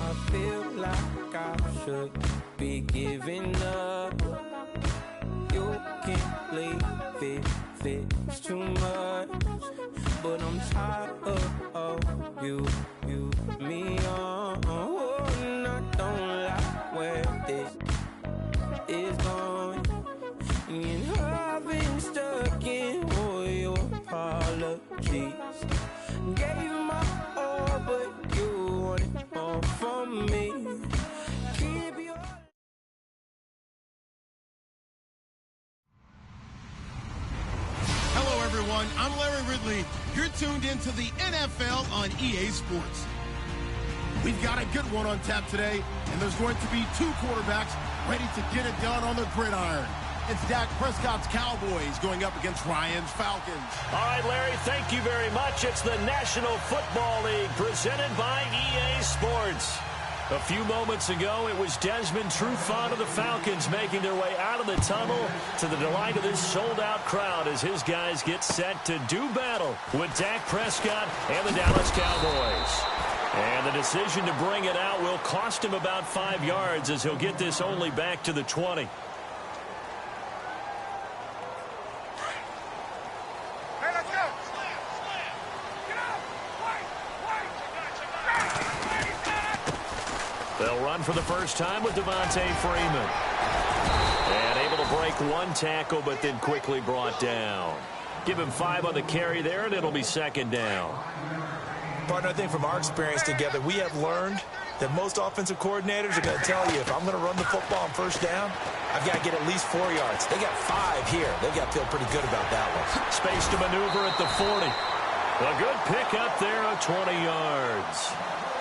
I feel like I should be giving up. You can't leave it, it's too much. But I'm tired of you, me on. Oh, and I don't like where this is going. And I've been stuck in all your apologies. Gave my all, but you want it all from me. Keep your... Hello, everyone. I'm Larry Ridley. You're tuned into the NFL on EA Sports. We've got a good one on tap today, and there's going to be two quarterbacks ready to get it done on the gridiron. It's Dak Prescott's Cowboys going up against Ryan's Falcons. All right, Larry, thank you very much. It's the National Football League presented by EA Sports. A few moments ago, it was Desmond Trufant of the Falcons making their way out of the tunnel to the delight of this sold-out crowd as his guys get set to do battle with Dak Prescott and the Dallas Cowboys. And the decision to bring it out will cost him about 5 yards as he'll get this only back to the 20. They'll run for the first time with Devontae Freeman. And able to break one tackle, but then quickly brought down. Give him 5 on the carry there, and it'll be second down. Partner, I think from our experience together, we have learned that most offensive coordinators are going to tell you, if I'm going to run the football on first down, I've got to get at least 4 yards. They got 5 here. They've got to feel pretty good about that one. Space to maneuver at the 40. A good pickup there of 20 yards.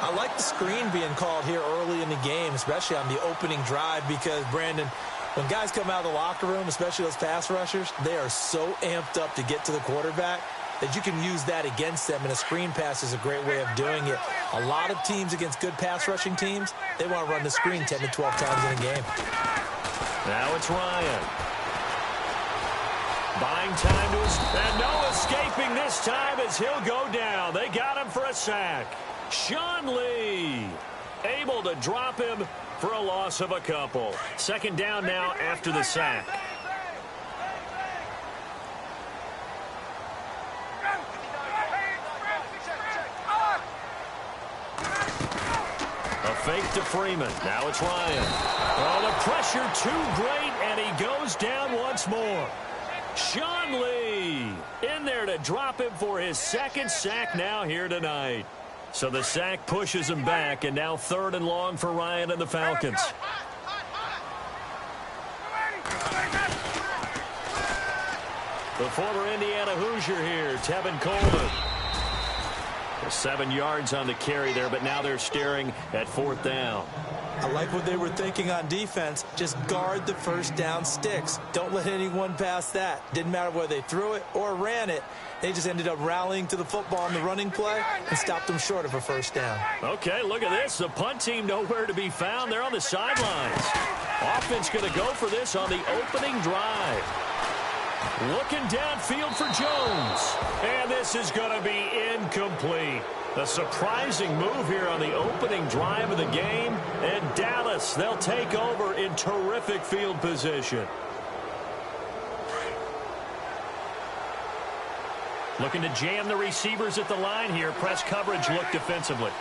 I like the screen being called here early in the game, especially on the opening drive, because, Brandon, when guys come out of the locker room, especially those pass rushers, they are so amped up to get to the quarterback that you can use that against them, and a screen pass is a great way of doing it. A lot of teams against good pass rushing teams, they want to run the screen 10 to 12 times in a game. Now it's Ryan. Buying time to his... And no escaping this time as he'll go down. They got him for a sack. Sean Lee able to drop him for a loss of a couple. Second down now after the sack. A fake to Freeman. Now it's Ryan. Oh, the pressure too great, and he goes down once more. Sean Lee in there to drop him for his second sack now here tonight. So the sack pushes him back, and now 3rd and long for Ryan and the Falcons. The former Indiana Hoosier here, Tevin Coleman. 7 yards on the carry there, but now they're staring at 4th down. I like what they were thinking on defense. Just guard the first down sticks. Don't let anyone pass that. Didn't matter whether they threw it or ran it. They just ended up rallying to the football on the running play and stopped them short of a first down. Okay, look at this. The punt team nowhere to be found. They're on the sidelines. Offense going to go for this on the opening drive. Looking downfield for Jones. And this is going to be incomplete. A surprising move here on the opening drive of the game. And Dallas, they'll take over in terrific field position. Looking to jam the receivers at the line here. Press coverage look defensively.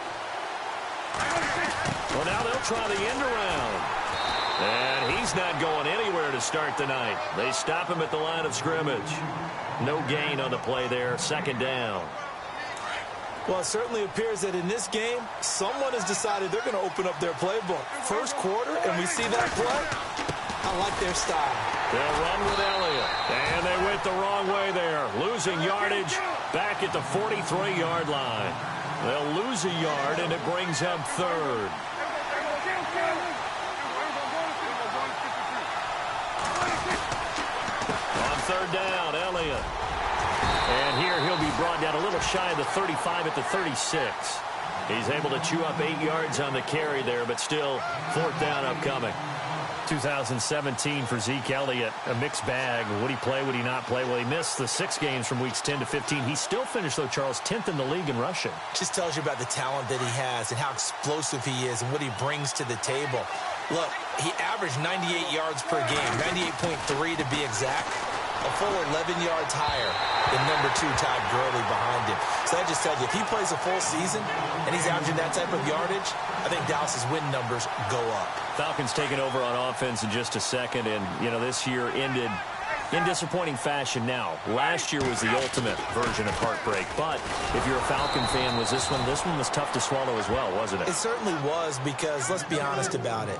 Well, now they'll try the end around. And he's not going anywhere to start the night. They stop him at the line of scrimmage. No gain on the play there. Second down. Well, it certainly appears that in this game, someone has decided they're going to open up their playbook. First quarter, and we see that play. I like their style. They'll run with Elliott. And they went the wrong way there. Losing yardage back at the 43-yard line. They'll lose a yard, and it brings up 3rd. On 3rd down, Elliott. And here he'll be brought down a little shy of the 35 at the 36. He's able to chew up 8 yards on the carry there, but still 4th down upcoming. 2017 for Zeke Elliott, a mixed bag. Would he play, would he not play? Well, he missed the 6 games from weeks 10 to 15. He still finished, though, Charles, 10th in the league in rushing. Just tells you about the talent that he has and how explosive he is and what he brings to the table. Look, he averaged 98 yards per game, 98.3 to be exact. A full 11 yards higher than number 2 Todd Gurley behind him. So that just tells you, if he plays a full season and he's averaging that type of yardage, I think Dallas's win numbers go up. Falcons taking over on offense in just a second, and, you know, this year ended in disappointing fashion now. Last year was the ultimate version of heartbreak, but if you're a Falcon fan, this one was tough to swallow as well, wasn't it? It certainly was, because let's be honest about it.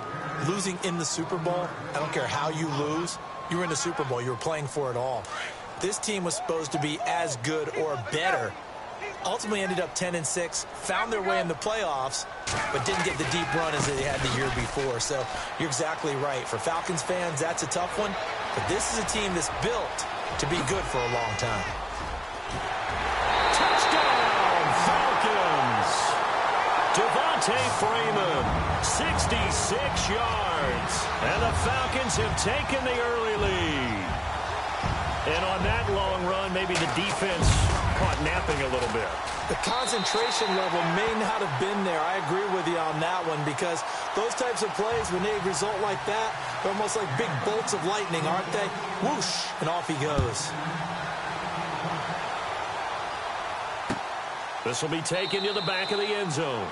Losing in the Super Bowl, I don't care how you lose, you were in the Super Bowl. You were playing for it all. This team was supposed to be as good or better. Ultimately ended up 10-6, found their way in the playoffs, but didn't get the deep run as they had the year before. So you're exactly right. For Falcons fans, that's a tough one. But this is a team that's built to be good for a long time. Touchdown, Falcons! Devontae Freeman, 66 yards. And the Falcons have taken the early lead. And on that long run, maybe the defense caught napping a little bit. The concentration level may not have been there. I agree with you on that one, because those types of plays, when they result like that, they're almost like big bolts of lightning, aren't they? Whoosh, and off he goes. This will be taken to the back of the end zone.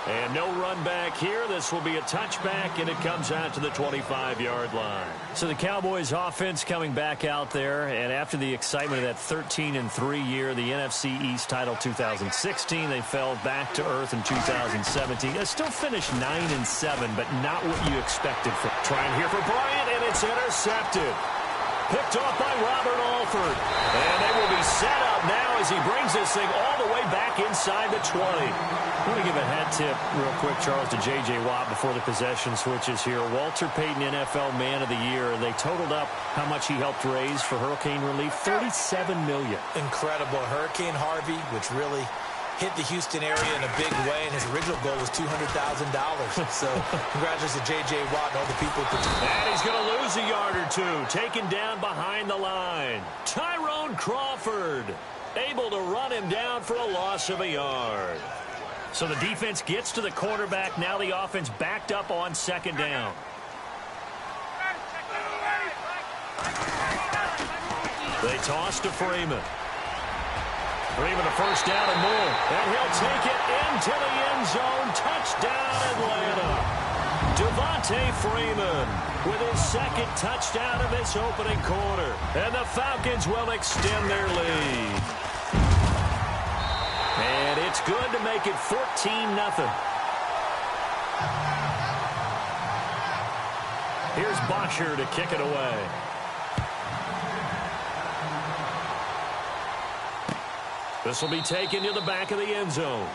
And no run back here. This will be a touchback, and it comes out to the 25-yard line. So the Cowboys offense coming back out there, and after the excitement of that 13-3 year, the NFC East title 2016, they fell back to earth in 2017. They still finished 9-7, but not what you expected. Trying here for Bryant, and it's intercepted. Picked off by Robert Alford. And they will be set up now as he brings this thing all the way back inside the 20. I want to give a hat tip real quick, Charles, to J.J. Watt before the possession switches here. Walter Payton, NFL Man of the Year. They totaled up how much he helped raise for hurricane relief, $37 million. Incredible. Hurricane Harvey, which really hit the Houston area in a big way, and his original goal was $200,000. So congratulations to J.J. Watt and all the people. And he's going to lose a yard or two. Taken down behind the line. Tyrone Crawford able to run him down for a loss of a yard. So the defense gets to the quarterback. Now the offense backed up on second down. They toss to Freeman. Freeman a first down and more. And he'll take it into the end zone. Touchdown, Atlanta. Devontae Freeman with his second touchdown of this opening quarter. And the Falcons will extend their lead. And it's good to make it 14-0. Here's Bosher to kick it away. This will be taken to the back of the end zone.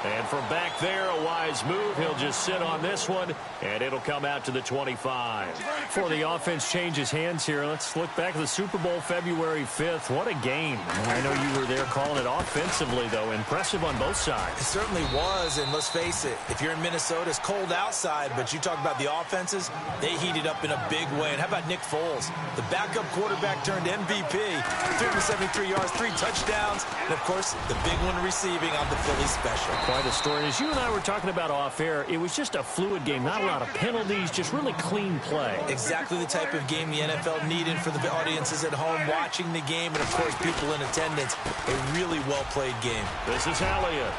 And from back there, a wise move. He'll just sit on this one, and it'll come out to the 25. Before the offense changes hands here, let's look back at the Super Bowl February 5th. What a game. I know you were there calling it offensively, though. Impressive on both sides. It certainly was, and let's face it, if you're in Minnesota, it's cold outside, but you talk about the offenses, they heated up in a big way. And how about Nick Foles? The backup quarterback turned MVP, 373 yards, 3 touchdowns, and, of course, the big one receiving on the Philly special. Quite a story. As you and I were talking about off air, it was just a fluid game. Not a lot of penalties, just really clean play. Exactly the type of game the NFL needed for the audiences at home watching the game, and, of course, people in attendance. A really well-played game. This is Elliott.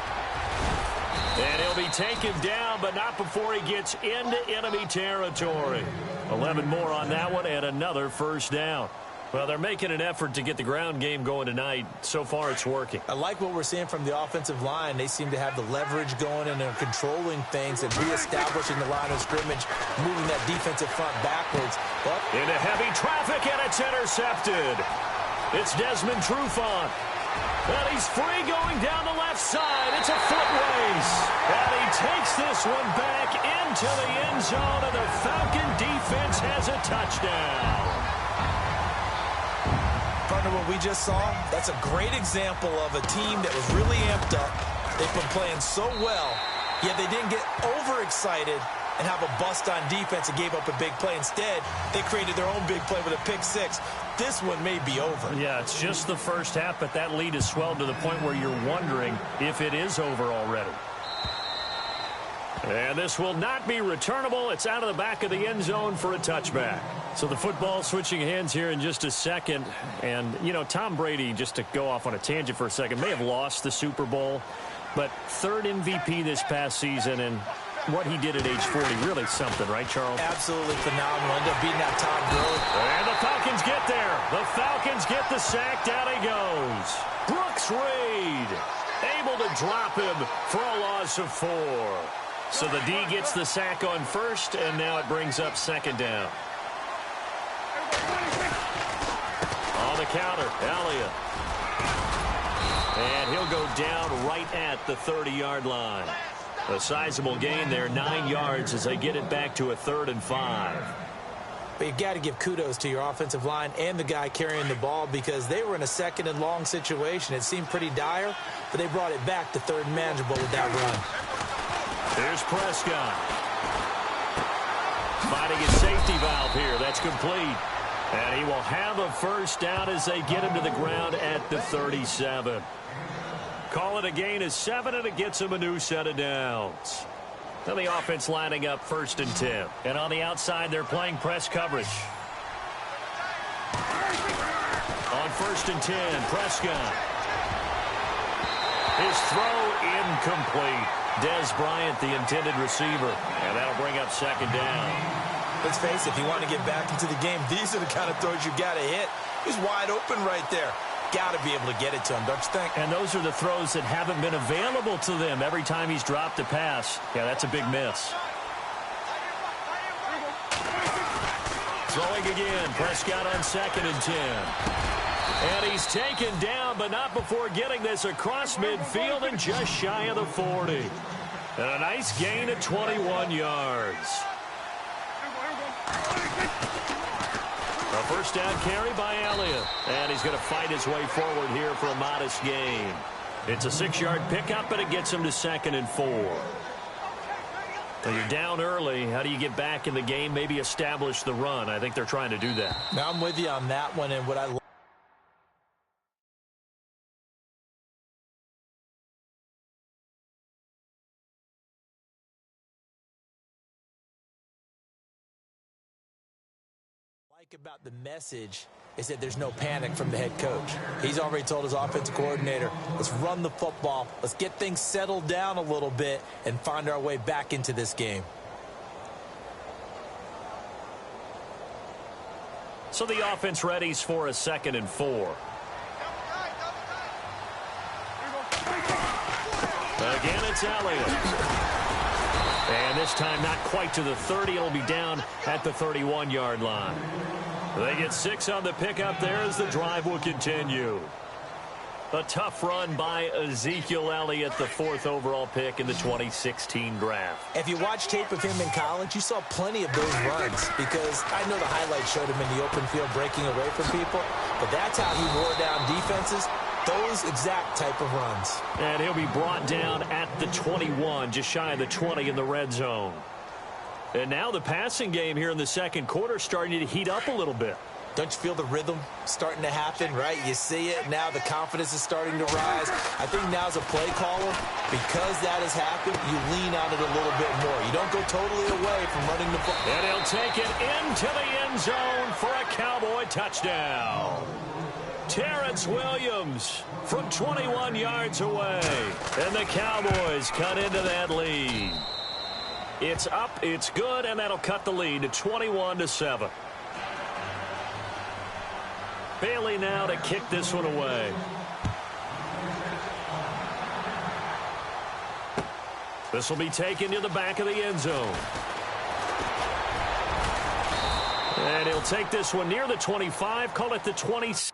And he'll be taken down, but not before he gets into enemy territory. 11 more on that one, and another first down. Well, they're making an effort to get the ground game going tonight. So far, it's working. I like what we're seeing from the offensive line. They seem to have the leverage going, and they're controlling things and reestablishing the line of scrimmage, moving that defensive front backwards. But into heavy traffic, and it's intercepted. It's Desmond Trufant. And he's free going down the left side. It's a foot race. And he takes this one back into the end zone, and the Falcon defense has a touchdown. Partner, what we just saw, that's a great example of a team that was really amped up. They've been playing so well, yet they didn't get overexcited and have a bust on defense and gave up a big play. Instead, they created their own big play with a pick six. This one may be over. Yeah, it's just the first half, but that lead has swelled to the point where you're wondering if it is over already. And this will not be returnable. It's out of the back of the end zone for a touchback. So the football switching hands here in just a second. And, you know, Tom Brady, just to go off on a tangent for a second, may have lost the Super Bowl, but third MVP this past season, and what he did at age 40, really something, right, Charles? Absolutely phenomenal. Ended up beating that Todd Gurley. And the Falcons get there. The Falcons get the sack. Down he goes. Brooks Reed able to drop him for a loss of 4. So the D gets the sack on first, and now it brings up second down. On the counter, Elliott. And he'll go down right at the 30-yard line. A sizable gain there, 9 yards as they get it back to a 3rd and 5. But you've got to give kudos to your offensive line and the guy carrying the ball because they were in a 2nd and long situation. It seemed pretty dire, but they brought it back to 3rd and manageable with that run. Here's Prescott. Finding his safety valve here. That's complete. And he will have a first down as they get him to the ground at the 37. Call it a gain of 7, and it gets him a new set of downs. Now the offense lining up 1st and 10. And on the outside, they're playing press coverage. On 1st and 10, Prescott. His throw incomplete. Des Bryant, the intended receiver. And that'll bring up 2nd down. Let's face it, if you want to get back into the game, these are the kind of throws you got to hit. He's wide open right there. Got to be able to get it to him, don't you think? And those are the throws that haven't been available to them every time he's dropped a pass. Yeah, that's a big miss. Throwing again. Prescott on 2nd and 10. And he's taken down, but not before getting this across midfield and just shy of the 40. And a nice gain of 21 yards. A first down carry by Elliott. And he's going to fight his way forward here for a modest gain. It's a 6-yard pickup, and it gets him to 2nd and 4. So you're down early. How do you get back in the game? Maybe establish the run. I think they're trying to do that. Now I'm with you on that one, and what I like about the message is that there's no panic from the head coach. He's already told his offensive coordinator, let's run the football, let's get things settled down a little bit and find our way back into this game. So the offense readies for a 2nd and 4. Again, it's Elliott. And this time not quite to the 30. It'll be down at the 31-yard line. They get 6 on the pickup there as the drive will continue. A tough run by Ezekiel Elliott, the 4th overall pick in the 2016 draft. If you watch tape of him in college, you saw plenty of those runs because I know the highlights showed him in the open field breaking away from people, but that's how he wore down defenses. Those exact type of runs. And he'll be brought down at the 21, just shy of the 20 in the red zone. And now the passing game here in the 2nd quarter starting to heat up a little bit. Don't you feel the rhythm starting to happen, right? You see it. Now the confidence is starting to rise. I think now as a play caller, because that has happened, you lean on it a little bit more. You don't go totally away from running the ball. And he'll take it into the end zone for a Cowboy touchdown. Terrence Williams from 21 yards away. And the Cowboys cut into that lead. It's up, it's good, and that'll cut the lead to 21-7. Bailey now to kick this one away. This will be taken to the back of the end zone. And he'll take this one near the 25, call it the 26.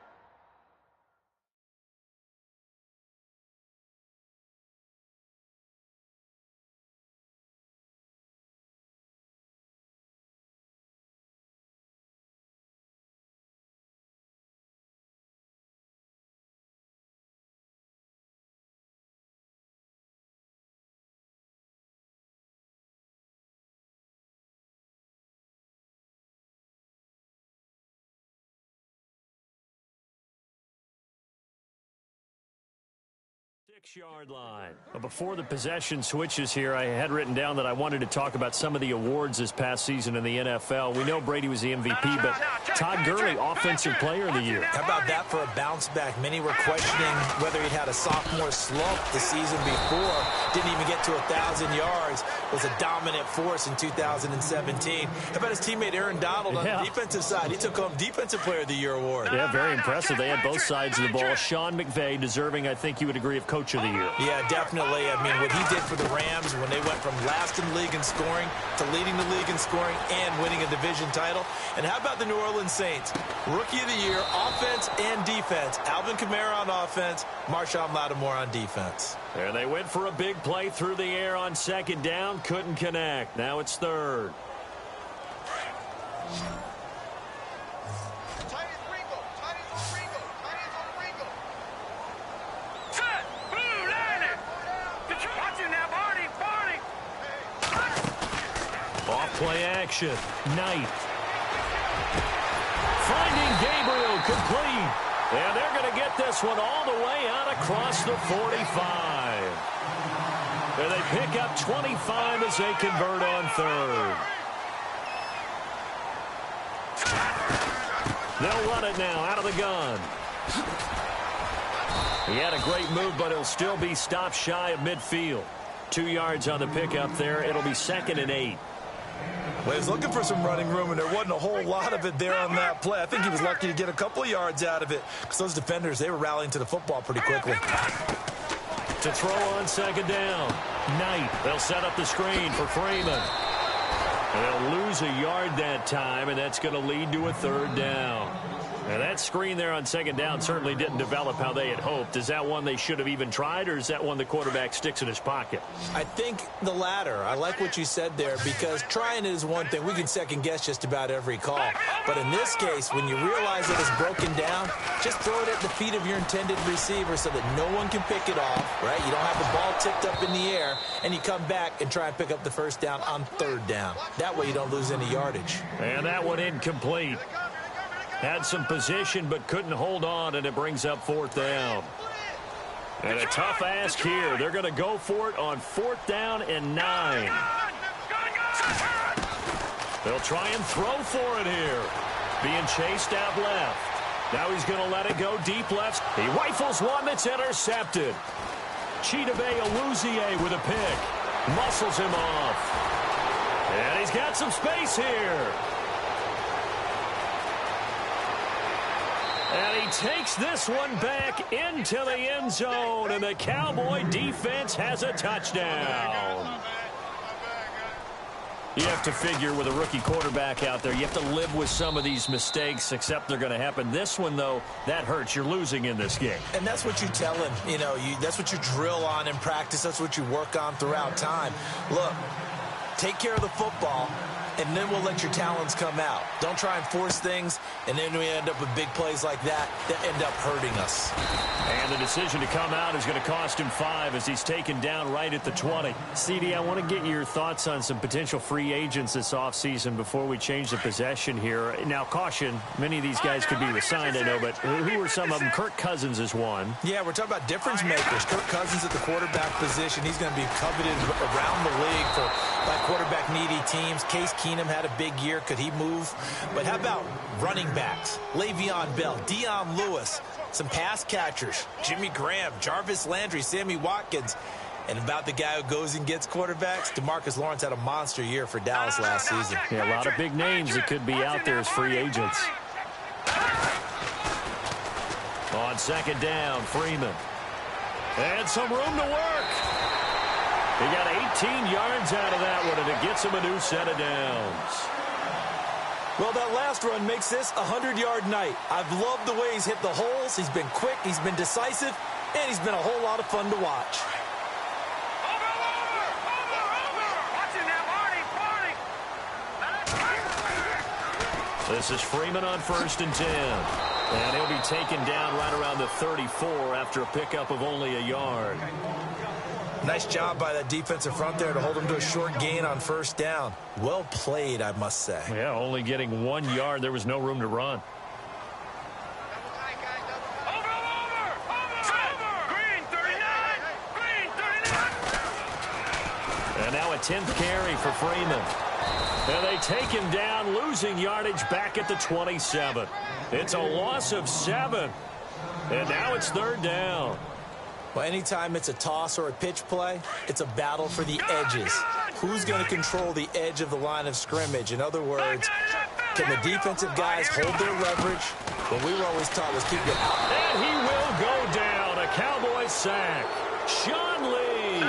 6-yard line. Before the possession switches here, I had written down that I wanted to talk about some of the awards this past season in the NFL. We know Brady was the MVP, but Todd Gurley, Offensive Player of the Year. How about that for a bounce back? Many were questioning whether he'd had a sophomore slump the season before. Didn't even get to 1,000 yards. Was a dominant force in 2017. How about his teammate Aaron Donald on the defensive side? He took home Defensive Player of the Year award. Yeah, very impressive. They had both sides of the ball. Sean McVay deserving, I think you would agree, of Coach of the Year. Yeah, definitely. I mean, what he did for the Rams when they went from last in the league in scoring to leading the league in scoring and winning a division title. And how about the New Orleans Saints? Rookie of the Year, offense and defense. Alvin Kamara on offense, Marshawn Lattimore on defense. There they went for a big play through the air on 2nd down. Couldn't connect. Now it's 3rd. Play action. Knight. Finding Gabriel complete. And they're going to get this one all the way out across the 45. And they pick up 25 as they convert on 3rd. They'll run it now out of the gun. He had a great move, but he'll still be stopped shy of midfield. 2 yards on the pickup there. It'll be 2nd and 8. Well, he was looking for some running room, and there wasn't a whole lot of it there on that play. I think he was lucky to get a couple of yards out of it because those defenders, they were rallying to the football pretty quickly. To throw on 2nd down. Knight. They'll set up the screen for Freeman. They'll lose a yard that time, and that's going to lead to a 3rd down. Now, that screen there on 2nd down certainly didn't develop how they had hoped. Is that one they should have even tried, or is that one the quarterback sticks in his pocket? I think the latter. I like what you said there, because trying it is one thing. We can second-guess just about every call. But in this case, when you realize that it's broken down, just throw it at the feet of your intended receiver so that no one can pick it off, right? You don't have the ball tipped up in the air, and you come back and try and pick up the 1st down on 3rd down. That way you don't lose any yardage. And that one incomplete. Had some position, but couldn't hold on, and it brings up 4th down. And a tough ask here. They're going to go for it on 4th down and 9. They'll try and throw for it here. Being chased out left. Now he's going to let it go deep left. He rifles one that's intercepted. Chidobe Awuzie with a pick. Muscles him off. And he's got some space here. And he takes this one back into the end zone, and the Cowboy defense has a touchdown. You have to figure with a rookie quarterback out there, you have to live with some of these mistakes, except they're going to happen. This one, though, that hurts. You're losing in this game. And that's what you tell him. You know, that's what you drill on in practice. That's what you work on throughout time. Look, take care of the football, and then we'll let your talents come out. Don't try and force things, and then we end up with big plays like that end up hurting us. And the decision to come out is going to cost him 5 as he's taken down right at the 20. CD, I want to get your thoughts on some potential free agents this offseason before we change the possession here. Now, caution, many of these guys could be resigned, I know, but who are some of them? Kirk Cousins is one. Yeah, we're talking about difference makers. Kirk Cousins at the quarterback position. He's going to be coveted around the league for like quarterback-needy teams. Case Keenum had a big year. Could he move? But how about running backs? Le'Veon Bell, Dion Lewis, some pass catchers, Jimmy Graham, Jarvis Landry, Sammy Watkins. And about the guy who goes and gets quarterbacks, DeMarcus Lawrence had a monster year for Dallas last season. Yeah, a lot of big names that could be out there as free agents. On 2nd down, Freeman. And some room to work. He got 18 yards out of that one, and it gets him a new set of downs. Well, that last run makes this a 100-yard night. I've loved the way he's hit the holes. He's been quick, he's been decisive, and he's been a whole lot of fun to watch. This is Freeman on 1st and 10. And he'll be taken down right around the 34 after a pickup of only a yard. Nice job by that defensive front there to hold him to a short gain on 1st down. Well played, I must say. Yeah, only getting 1 yard. There was no room to run. And now a 10th carry for Freeman. And they take him down, losing yardage back at the 27. It's a loss of 7. And now it's 3rd down. Well, anytime it's a toss or a pitch play, it's a battle for the edges. Who's going to control the edge of the line of scrimmage? In other words, can the defensive guys hold their leverage? What we were always taught was keep it out. And he will go down. A Cowboy sack. Sean Lee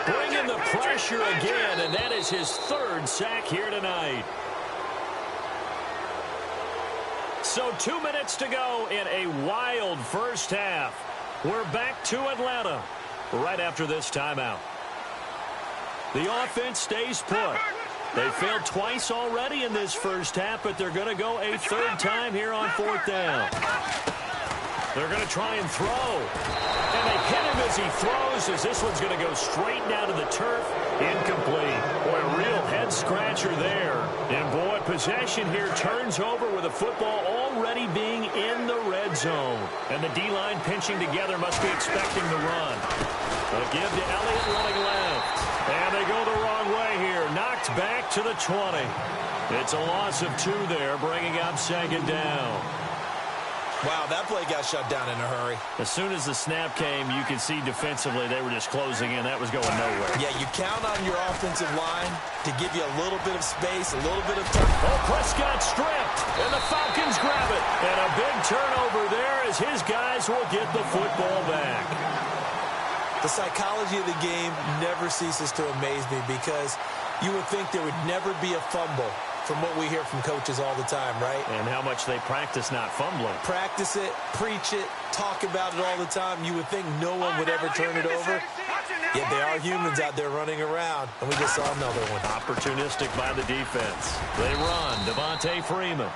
bringing the pressure again, and that is his 3rd sack here tonight. So 2 minutes to go in a wild first half. We're back to Atlanta right after this timeout. The offense stays put. They failed twice already in this first half, but they're going to go a 3rd time here on 4th down. They're going to try and throw. And they hit him as he throws, as this one's going to go straight down to the turf. Incomplete. Boy, a real head-scratcher there. And, boy, possession here turns over with the football already being in the red zone. And the D-line pinching together must be expecting the run. A give to Elliott running left. And they go the wrong way here. Knocked back to the 20. It's a loss of 2 there, bringing up 2nd down. Wow, that play got shut down in a hurry. As soon as the snap came, you could see defensively they were just closing in. That was going nowhere. Yeah, you count on your offensive line to give you a little bit of space, a little bit of time. Oh, Prescott stripped, and the Falcons grab it. And a big turnover there as his guys will get the football back. The psychology of the game never ceases to amaze me because you would think there would never be a fumble from what we hear from coaches all the time, right? And how much they practice not fumbling. Practice it, preach it, talk about it all the time. You would think no one would ever turn it over. Yet they are humans out there running around, and we just saw another one. Opportunistic by the defense. They run. Devontae Freeman.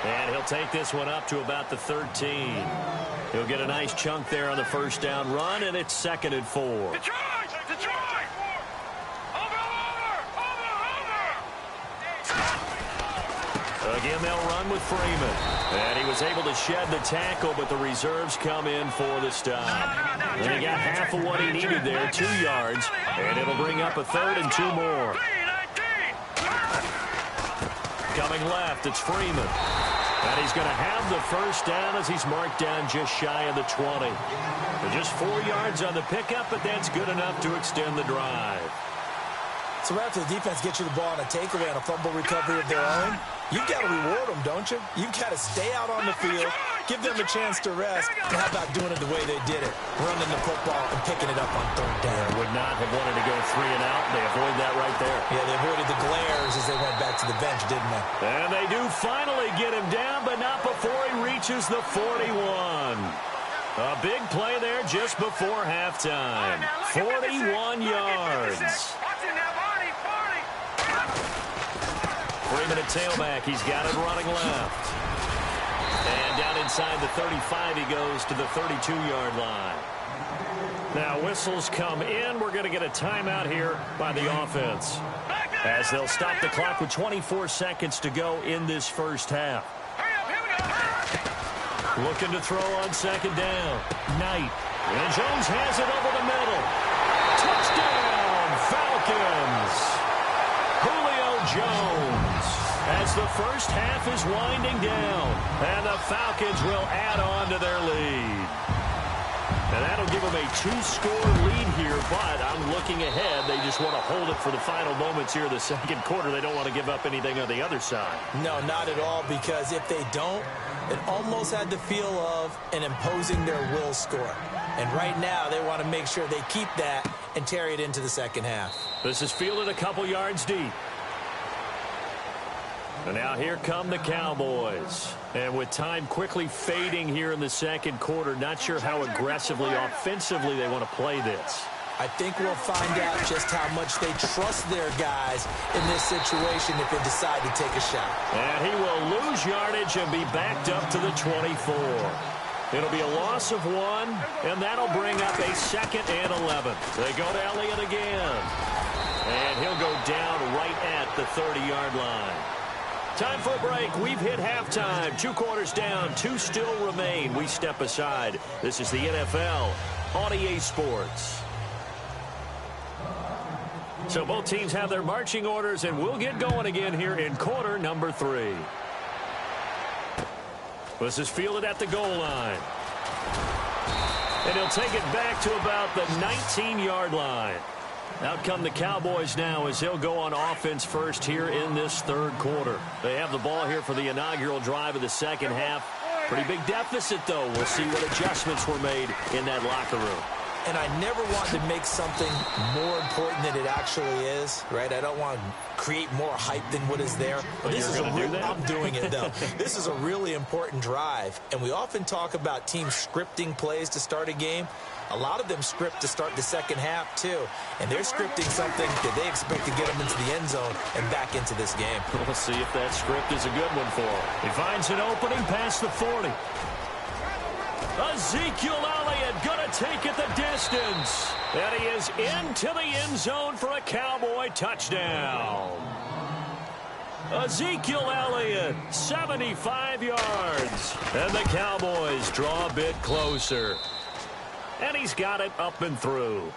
And he'll take this one up to about the 13. He'll get a nice chunk there on the 1st down run, and it's 2nd and 4. Again, they'll run with Freeman. And he was able to shed the tackle, but the reserves come in for the stop. And he got half of what he needed there, 2 yards. And it'll bring up a 3rd and 2 more. Coming left, it's Freeman. And he's going to have the 1st down as he's marked down just shy of the 20. But just 4 yards on the pickup, but that's good enough to extend the drive. So right after the defense gets you the ball on a takeaway on a fumble recovery of their own, you've got to reward them, don't you? You've got to stay out on the field, give them a chance to rest, and how about doing it the way they did it, running the football and picking it up on 3rd down. They would not have wanted to go 3 and out. They avoid that right there. Yeah, they avoided the glares as they went back to the bench, didn't they? And they do finally get him down, but not before he reaches the 41. A big play there just before halftime. 41 yards. Freeman at tailback. He's got it running left. And down inside the 35, he goes to the 32-yard line. Now, whistles come in. We're going to get a timeout here by the offense, as they'll stop the clock with 24 seconds to go in this first half. Looking to throw on 2nd down. Knight. And Jones has it over the middle. Touchdown, Falcons. Julio Jones, as the first half is winding down, and the Falcons will add on to their lead. And that'll give them a 2-score lead here, but I'm looking ahead. They just want to hold it for the final moments here in the 2nd quarter. They don't want to give up anything on the other side. No, not at all, because if they don't, it almost had the feel of an imposing their will score. And right now, they want to make sure they keep that and carry it into the 2nd half. This is fielded a couple yards deep. And now here come the Cowboys. And with time quickly fading here in the 2nd quarter, not sure how aggressively, offensively they want to play this. I think we'll find out just how much they trust their guys in this situation if they decide to take a shot. And he will lose yardage and be backed up to the 24. It'll be a loss of 1, and that'll bring up a 2nd and 11. They go to Elliott again. And he'll go down right at the 30-yard line. Time for a break. We've hit halftime. 2 quarters down. 2 still remain. We step aside. This is the NFL on EA Sports. So both teams have their marching orders, and we'll get going again here in quarter number 3. This is fielded at the goal line. And he'll take it back to about the 19-yard line. Out come the Cowboys now as they'll go on offense first here in this third quarter. They have the ball here for the inaugural drive of the second half. Pretty big deficit, though. We'll see what adjustments were made in that locker room. And I never want to make something more important than it actually is, right? I don't want to create more hype than what is there. But this is I'm doing it, though. This is a really important drive. And we often talk about teams scripting plays to start a game. A lot of them script to start the second half, too. And they're scripting something that they expect to get them into the end zone and back into this game. We'll see if that script is a good one for him. He finds an opening past the 40. Ezekiel Elliott going to take it the distance. And he is into the end zone for a Cowboy touchdown. Ezekiel Elliott, 75 yards. And the Cowboys draw a bit closer. And he's got it up and through.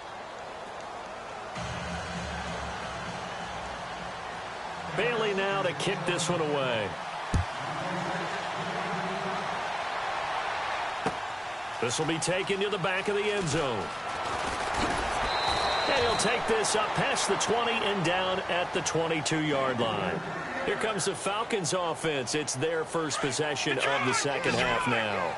Bailey now to kick this one away. This will be taken to the back of the end zone. And he'll take this up past the 20 and down at the 22-yard line. Here comes the Falcons offense. It's their first possession of the second half now.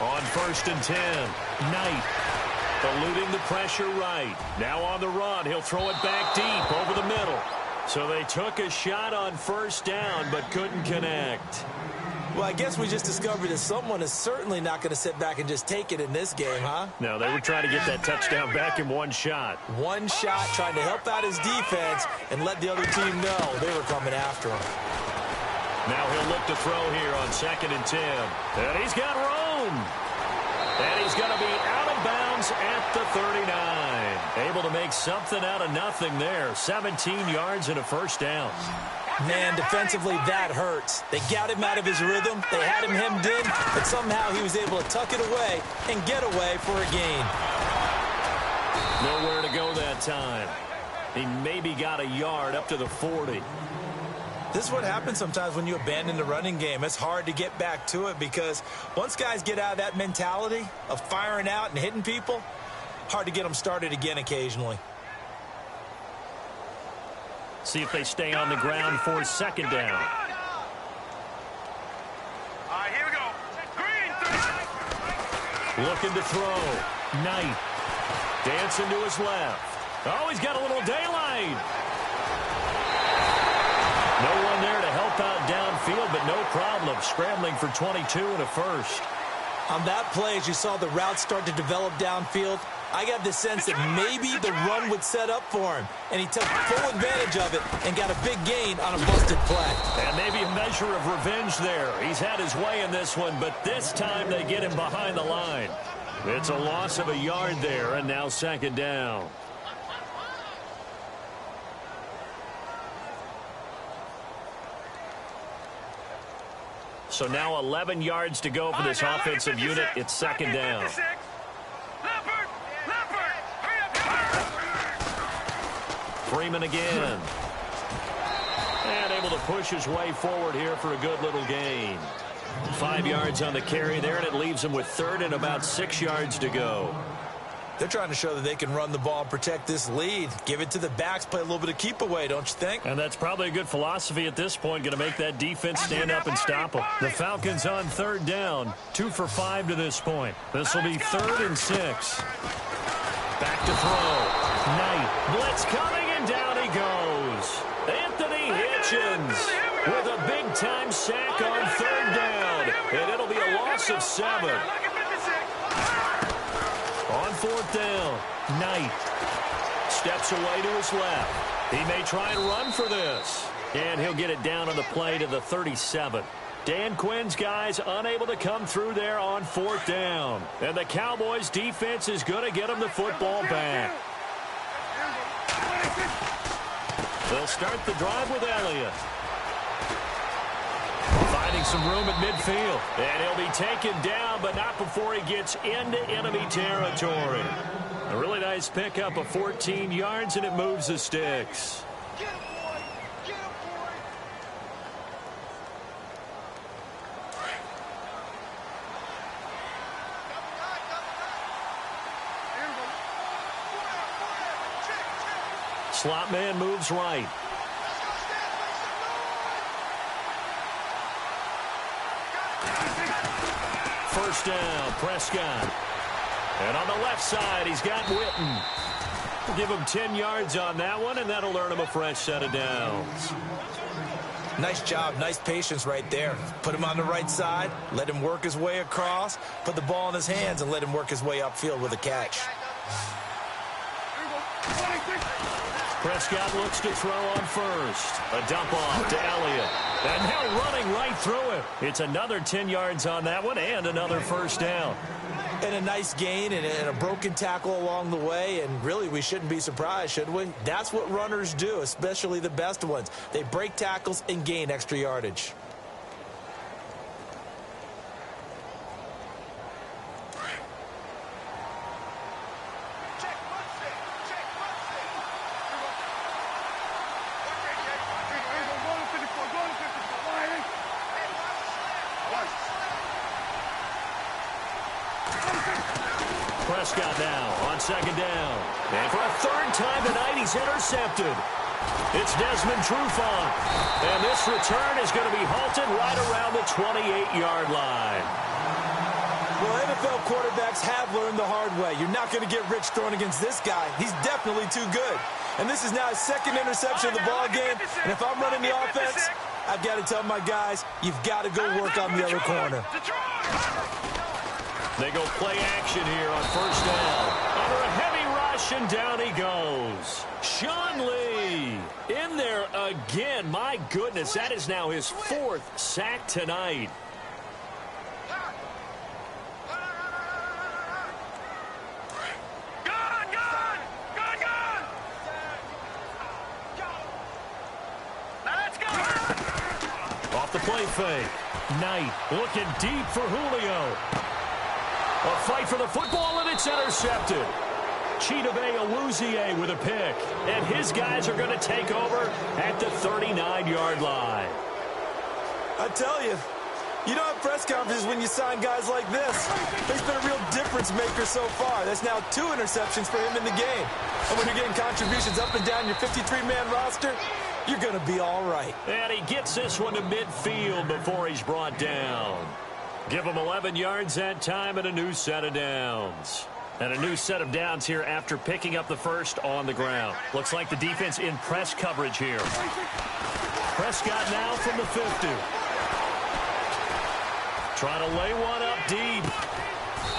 On 1st and 10, Knight eluding the pressure right. Now on the run, he'll throw it back deep over the middle. So they took a shot on 1st down but couldn't connect. Well, I guess we just discovered that someone is certainly not going to sit back and just take it in this game, huh? No, they were trying to get that touchdown back in one shot. One shot, trying to help out his defense and let the other team know they were coming after him. Now he'll look to throw here on 2nd and 10. And he's got room. And he's going to be out of bounds at the 39. Able to make something out of nothing there. 17 yards and a 1st down. Man, defensively, that hurts. They got him out of his rhythm. They had him hemmed in, but somehow he was able to tuck it away and get away for a gain. Nowhere to go that time. He maybe got a yard up to the 40. This is what happens sometimes when you abandon the running game. It's hard to get back to it because once guys get out of that mentality of firing out and hitting people, hard to get them started again occasionally. See if they stay on the ground for 2nd down. Here we go. Looking to throw. Knight. Dancing to his left. Oh, he's got a little daylight. No one there to help out downfield, but no problem. Scrambling for 22 and a 1st. On that play, as you saw the route start to develop downfield, I got the sense that maybe the run would set up for him. And he took full advantage of it and got a big gain on a busted play. And maybe a measure of revenge there. He's had his way in this one, but this time they get him behind the line. It's a loss of a yard there, and now 2nd down. So now 11 yards to go for this offensive unit. It's 2nd down. Freeman again. And able to push his way forward here for a good little gain. 5 yards on the carry there, and it leaves him with 3rd and about 6 yards to go. They're trying to show that they can run the ball and protect this lead. Give it to the backs, play a little bit of keep away, don't you think? And that's probably a good philosophy at this point, going to make that defense stand up and stop them. The Falcons on 3rd down, 2 for 5 to this point. This will be 3rd and 6. Back to throw. Knight, blitz coming, and down he goes. Anthony Hitchens with a big-time sack on 3rd down. And it'll be a loss of 7. On 4th down, Knight steps away to his left. He may try and run for this. And he'll get it down on the play to the 37. Dan Quinn's guys unable to come through there on 4th down. And the Cowboys defense is going to get them the football back. They'll start the drive with Elliott. finding some room at midfield. And he'll be taken down, but not before he gets into enemy territory. A really nice pickup of 14 yards, and it moves the sticks. Get him, boy! Get him, boy! Slot man moves right. First down, Prescott. And on the left side, he's got Witten. We'll give him 10 yards on that one, and that'll earn him a fresh set of downs. Nice job, nice patience right there. Put him on the right side, let him work his way across, put the ball in his hands, and let him work his way upfield with a catch. Prescott looks to throw on first. A dump off to Elliott. And now running right through it. It's another 10 yards on that one and another first down. And a nice gain and a broken tackle along the way, and really we shouldn't be surprised, should we? That's what runners do, especially the best ones. They break tackles and gain extra yardage. Prescott now on second down. And for a third time tonight, he's intercepted. It's Desmond Trufant. And this return is going to be halted right around the 28-yard line. Well, NFL quarterbacks have learned the hard way. You're not going to get rich throwing against this guy. He's definitely too good. And this is now his second interception of the ball game. And if I'm running the offense, I've got to tell my guys, you've got to go work on the other corner. They go play action here on first down. Under a heavy rush, and down he goes. Sean Lee in there again. My goodness, that is now his fourth sack tonight. Off the play fake. Knight looking deep for Julio. A fight for the football, and it's intercepted. Chidobe Awuzie with a pick. And his guys are going to take over at the 39-yard line. I tell you, you don't have press conferences when you sign guys like this. He's been a real difference maker so far. That's now 2 interceptions for him in the game. And when you're getting contributions up and down your 53-man roster, you're going to be all right. And he gets this one to midfield before he's brought down. Give him 11 yards that time and a new set of downs. And a new set of downs here after picking up the first on the ground. Looks like the defense in press coverage here. Prescott now from the 50. Trying to lay one up deep.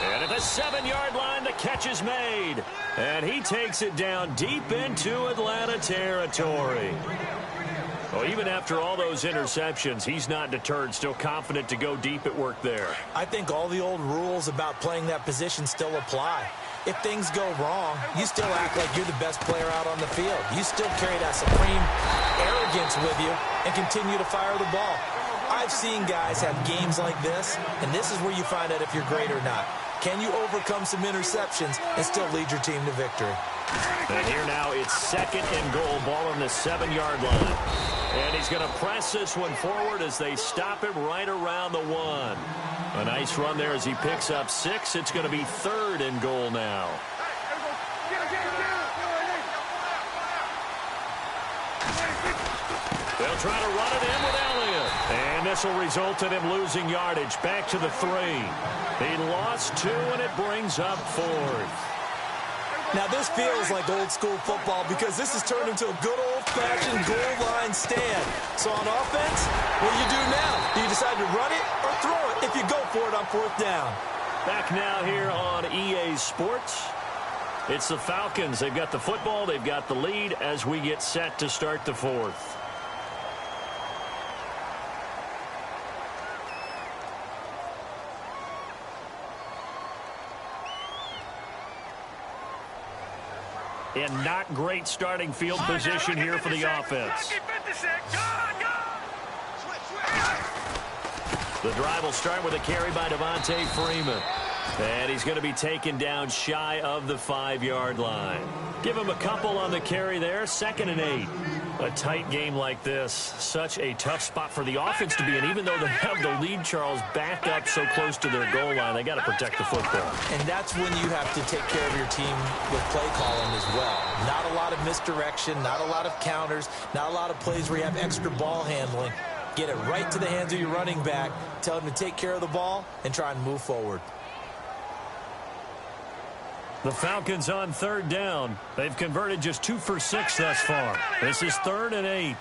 And at the 7-yard line, the catch is made. And he takes it down deep into Atlanta territory. Well, even after all those interceptions, he's not deterred, still confident to go deep at work there. I think all the old rules about playing that position still apply. If things go wrong, you still act like you're the best player out on the field. You still carry that supreme arrogance with you and continue to fire the ball. I've seen guys have games like this, and this is where you find out if you're great or not. Can you overcome some interceptions and still lead your team to victory? And here now it's 2nd and goal, ball on the 7-yard line. And he's going to press this one forward as they stop him right around the 1. A nice run there as he picks up 6. It's going to be 3rd and goal now. They'll try to run it in with Elliott. And this will result in him losing yardage back to the 3. He lost 2, and it brings up 4th. Now, this feels like old-school football because this has turned into a good old-fashioned goal line stand. So on offense, what do you do now? Do you decide to run it or throw it if you go for it on 4th down? Back now here on EA Sports. It's the Falcons. They've got the football. They've got the lead as we get set to start the 4th. In not great starting field position here for the offense. The drive will start with a carry by Devontae Freeman. And he's going to be taken down shy of the 5-yard line. Give him a couple on the carry there. 2nd and 8. A tight game like this, such a tough spot for the offense to be in. Even though they have the lead, Charles, back up so close to their goal line, they got to protect the football. And that's when you have to take care of your team with play calling as well. Not a lot of misdirection, not a lot of counters, not a lot of plays where you have extra ball handling. Get it right to the hands of your running back, tell him to take care of the ball, and try and move forward. The Falcons on 3rd down. They've converted just 2 for 6 thus far. This is 3rd and 8.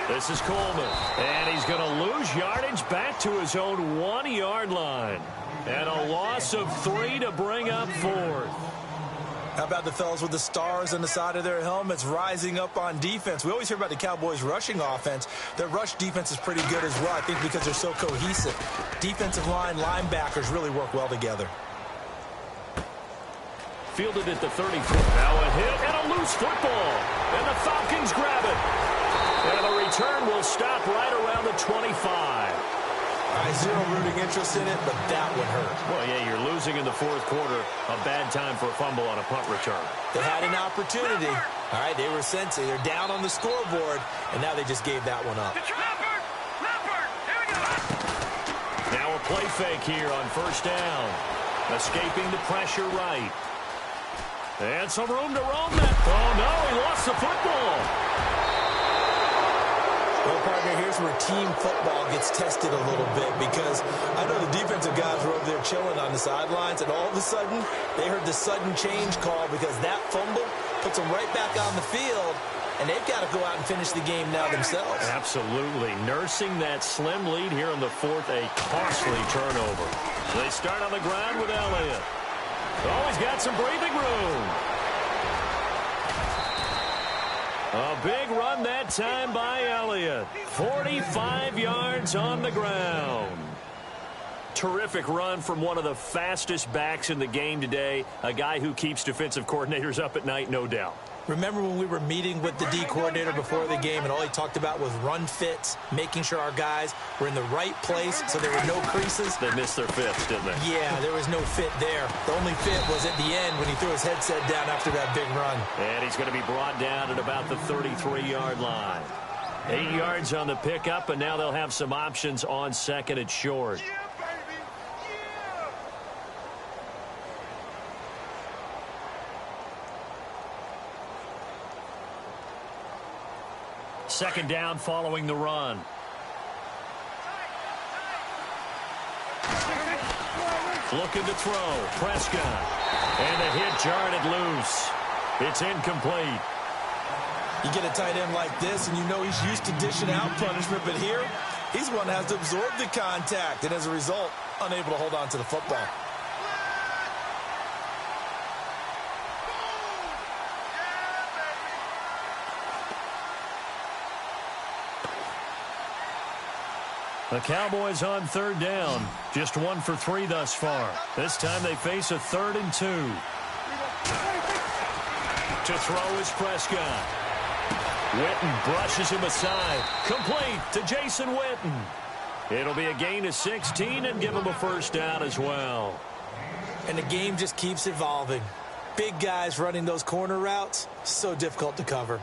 This is Coleman. And he's going to lose yardage back to his own 1-yard line. And a loss of 3 to bring up 4th. How about the fellas with the stars on the side of their helmets rising up on defense? We always hear about the Cowboys' rushing offense. Their rush defense is pretty good as well, I think, because they're so cohesive. Defensive line, linebackers really work well together. Fielded at the 34. Now a hit and a loose football. And the Falcons grab it. And the return will stop right around the 25. Zero rooting interest in it, but that would hurt. Well, yeah, you're losing in the 4th quarter. A bad time for a fumble on a punt return. They had an opportunity. All right, they were sensing. They're down on the scoreboard, and now they just gave that one up. Now a play fake here on 1st down. Escaping the pressure right. And some room to roam that. Oh, no, he lost the football. Well, partner, here's where team football gets tested a little bit, because I know the defensive guys were over there chilling on the sidelines, and all of a sudden they heard the sudden change call because that fumble puts them right back on the field, and they've got to go out and finish the game now themselves. Absolutely. Nursing that slim lead here in the 4th, a costly turnover. They start on the ground with Elliott. Oh, he's got some breathing room. A big run that time by Elliott. 45 yards on the ground. Terrific run from one of the fastest backs in the game today. A guy who keeps defensive coordinators up at night, no doubt. Remember when we were meeting with the D coordinator before the game, and all he talked about was run fits, making sure our guys were in the right place so there were no creases? They missed their fits, didn't they? Yeah, there was no fit there. The only fit was at the end when he threw his headset down after that big run. And he's going to be brought down at about the 33-yard line. 8 yards on the pickup, and now they'll have some options on 2nd and short. Second down following the run. Looking to throw. Prescott. And the hit jarred it loose. It's incomplete. You get a tight end like this, and you know he's used to dishing out punishment, but here, he's the one that has to absorb the contact, and as a result, unable to hold on to the football. The Cowboys on 3rd down. Just 1 for 3 thus far. This time they face a 3rd and 2. To throw is Prescott. Witten brushes him aside. Complete to Jason Witten. It'll be a gain of 16 and give him a 1st down as well. And the game just keeps evolving. Big guys running those corner routes, so difficult to cover.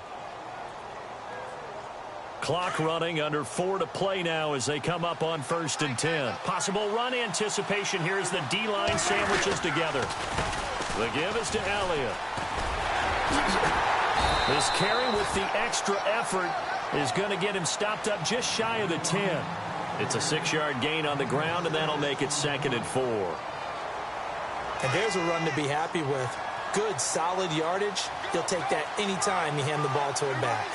Clock running, under 4 to play now as they come up on 1st and 10. Possible run anticipation here as the D-line sandwiches together. The give is to Elliott. This carry with the extra effort is going to get him stopped up just shy of the 10. It's a 6-yard gain on the ground, and that'll make it 2nd and 4. And there's a run to be happy with. Good, solid yardage. He'll take that anytime you hand the ball to him back.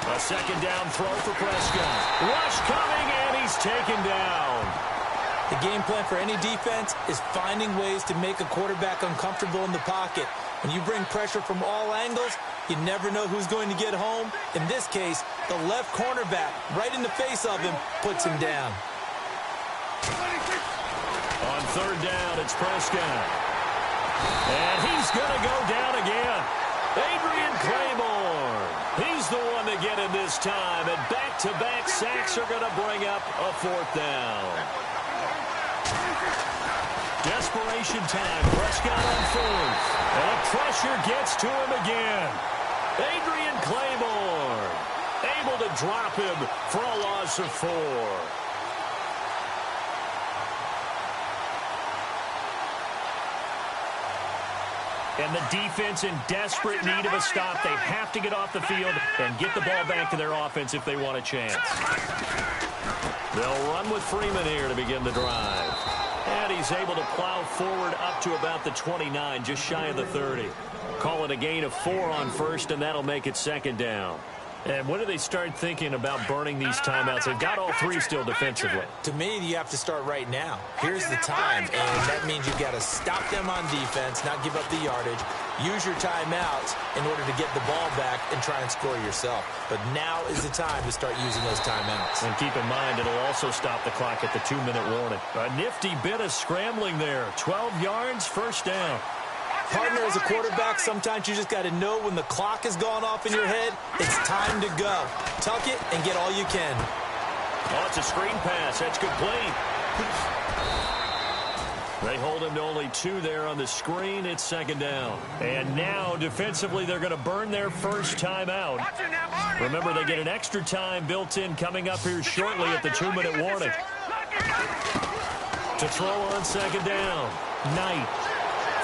A 2nd down throw for Prescott. Rush coming, and he's taken down. The game plan for any defense is finding ways to make a quarterback uncomfortable in the pocket. When you bring pressure from all angles, you never know who's going to get home. In this case, the left cornerback, right in the face of him, puts him down. On third down, it's Prescott. And he's going to go down again. Adrian Claymore. He's the one to get him this time. And back-to-back sacks are going to bring up a fourth down. Desperation time. Prescott on fourth. And the pressure gets to him again. Adrian Claymore able to drop him for a loss of 4. And the defense in desperate need of a stop. They have to get off the field and get the ball back to their offense if they want a chance. They'll run with Freeman here to begin the drive. And he's able to plow forward up to about the 29, just shy of the 30. Call it a gain of 4 on first, and that'll make it second down. And when do they start thinking about burning these timeouts? They've got all 3 still defensively. To me, you have to start right now. Here's the time, and that means you've got to stop them on defense, not give up the yardage, use your timeouts in order to get the ball back and try and score yourself. But now is the time to start using those timeouts. And keep in mind, it'll also stop the clock at the 2-minute warning. A nifty bit of scrambling there. 12 yards, first down. Partner, as a quarterback, sometimes you just got to know when the clock has gone off in your head, it's time to go. Tuck it and get all you can. Oh, it's a screen pass. That's complete. They hold him to only 2 there on the screen. It's second down. And now, defensively, they're going to burn their first timeout. Remember, they get an extra time built in coming up here shortly at the 2-minute warning. To throw on second down, Knight.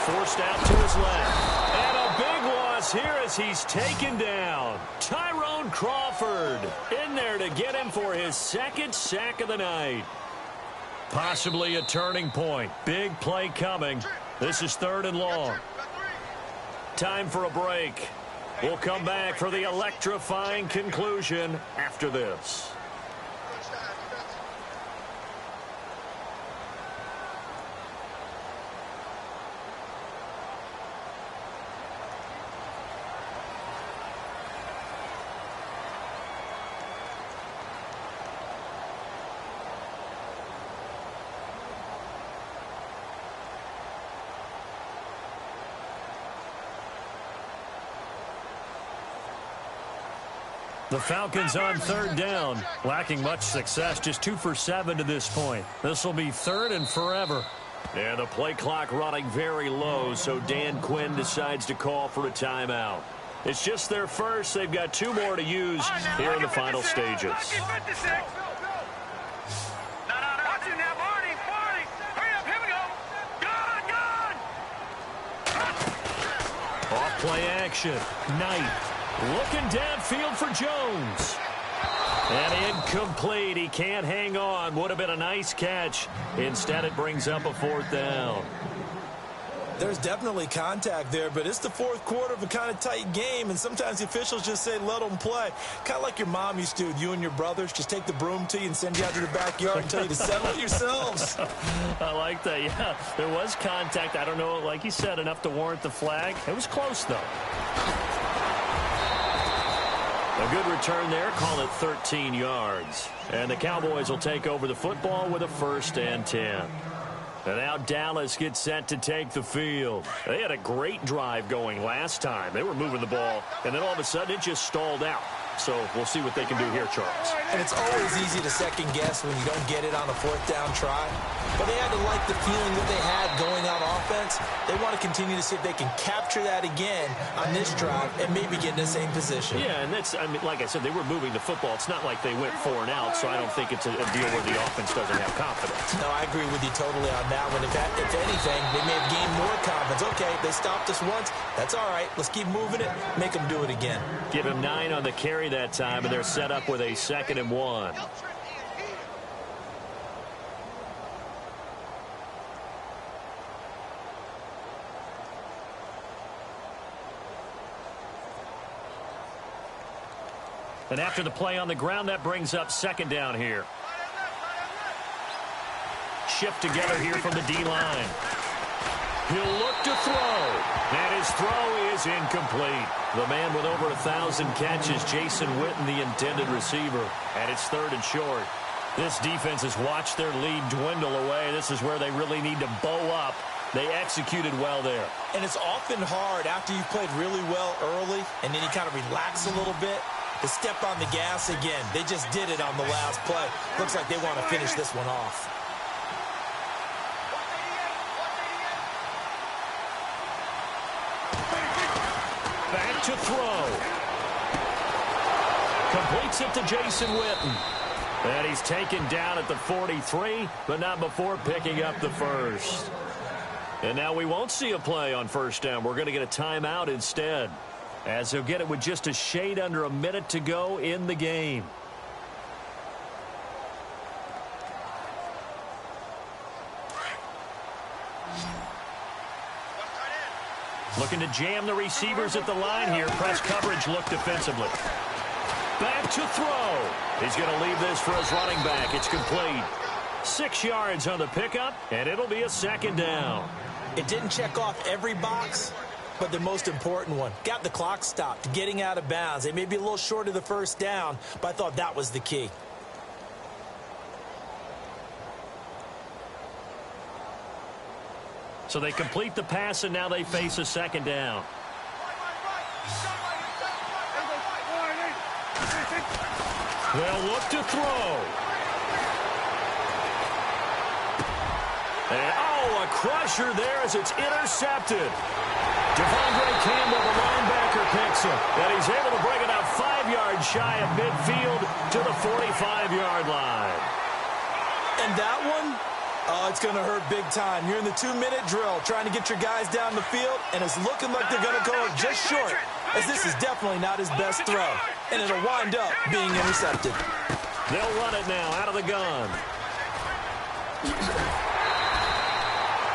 Forced out to his left. And a big loss here as he's taken down. Tyrone Crawford in there to get him for his second sack of the night. Possibly a turning point. Big play coming. This is 3rd and long. Time for a break. We'll come back for the electrifying conclusion after this. The Falcons on 3rd down, lacking much success, just 2 for 7 to this point. This will be 3rd and forever. And the play clock running very low, so Dan Quinn decides to call for a timeout. It's just their first. They've got 2 more to use here in the final stages. Off play action. Knight. Looking downfield for Jones. And incomplete. He can't hang on. Would have been a nice catch. Instead, it brings up a 4th down. There's definitely contact there, but it's the 4th quarter of a kind of tight game, and sometimes the officials just say, let them play. Kind of like your mom used to with you and your brothers. Just take the broom to you and send you out to the backyard and tell you to settle it yourselves. I like that, yeah. There was contact. I don't know, like you said, enough to warrant the flag. It was close, though. A good return there. Call it 13 yards. And the Cowboys will take over the football with a 1st and 10. And now Dallas gets set to take the field. They had a great drive going last time. They were moving the ball, and then all of a sudden it just stalled out. So we'll see what they can do here, Charles. And it's always easy to second guess when you don't get it on a 4th down try. But they had to like the feeling that they had going on offense. They want to continue to see if they can capture that again on this drive and maybe get in the same position. Yeah, and that's, I mean, like I said, they were moving the football. It's not like they went 4 and out, so I don't think it's a deal where the offense doesn't have confidence. No, I agree with you totally on that one. If anything, they may have gained more confidence. Okay, they stopped us once. That's all right. Let's keep moving it. Make them do it again. Give him 9 on the carry that time, and they're set up with a 2nd and 1. And after the play on the ground, that brings up 2nd down here. Shift together here from the D-line. He'll look to throw. And his throw is incomplete. The man with over 1,000 catches, Jason Witten, the intended receiver. And it's 3rd and short. This defense has watched their lead dwindle away. This is where they really need to bow up. They executed well there. And it's often hard after you've played really well early and then you kind of relax a little bit to step on the gas again. They just did it on the last play. Looks like they want to finish this one off. Back to throw. Completes it to Jason Witten. And he's taken down at the 43, but not before picking up the first. And now we won't see a play on first down. We're going to get a timeout instead, as he'll get it with just a shade under a minute to go in the game. Looking to jam the receivers at the line here. Press coverage look defensively. Back to throw. He's going to leave this for his running back. It's complete. 6 yards on the pickup, and it'll be a second down. It didn't check off every box, but the most important one. Got the clock stopped, getting out of bounds. They may be a little short of the first down, but I thought that was the key. So they complete the pass, and now they face a second down. They'll look to throw. And, a crusher there as it's intercepted. Devondre Campbell, the linebacker, picks him. And he's able to bring it out 5 yards shy of midfield to the 45-yard line. And that one, it's going to hurt big time. You're in the 2-minute drill trying to get your guys down the field, and it's looking like they're going to go just short, as this is definitely not his best throw. And it'll wind up being intercepted. They'll run it now out of the gun.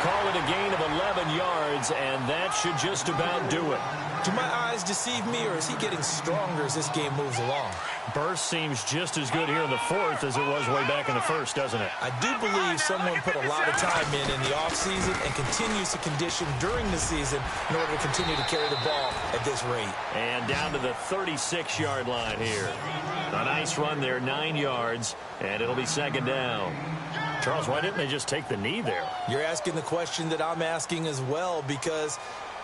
Call it a gain of 11 yards, and that should just about do it. Do my eyes deceive me, or is he getting stronger as this game moves along? Burst seems just as good here in the fourth as it was way back in the first, doesn't it? I do believe someone put a lot of time in the offseason and continues to condition during the season in order to continue to carry the ball at this rate. And down to the 36-yard line here. A nice run there, 9 yards, and it'll be second down. Charles, why didn't they just take the knee there? You're asking the question that I'm asking as well, because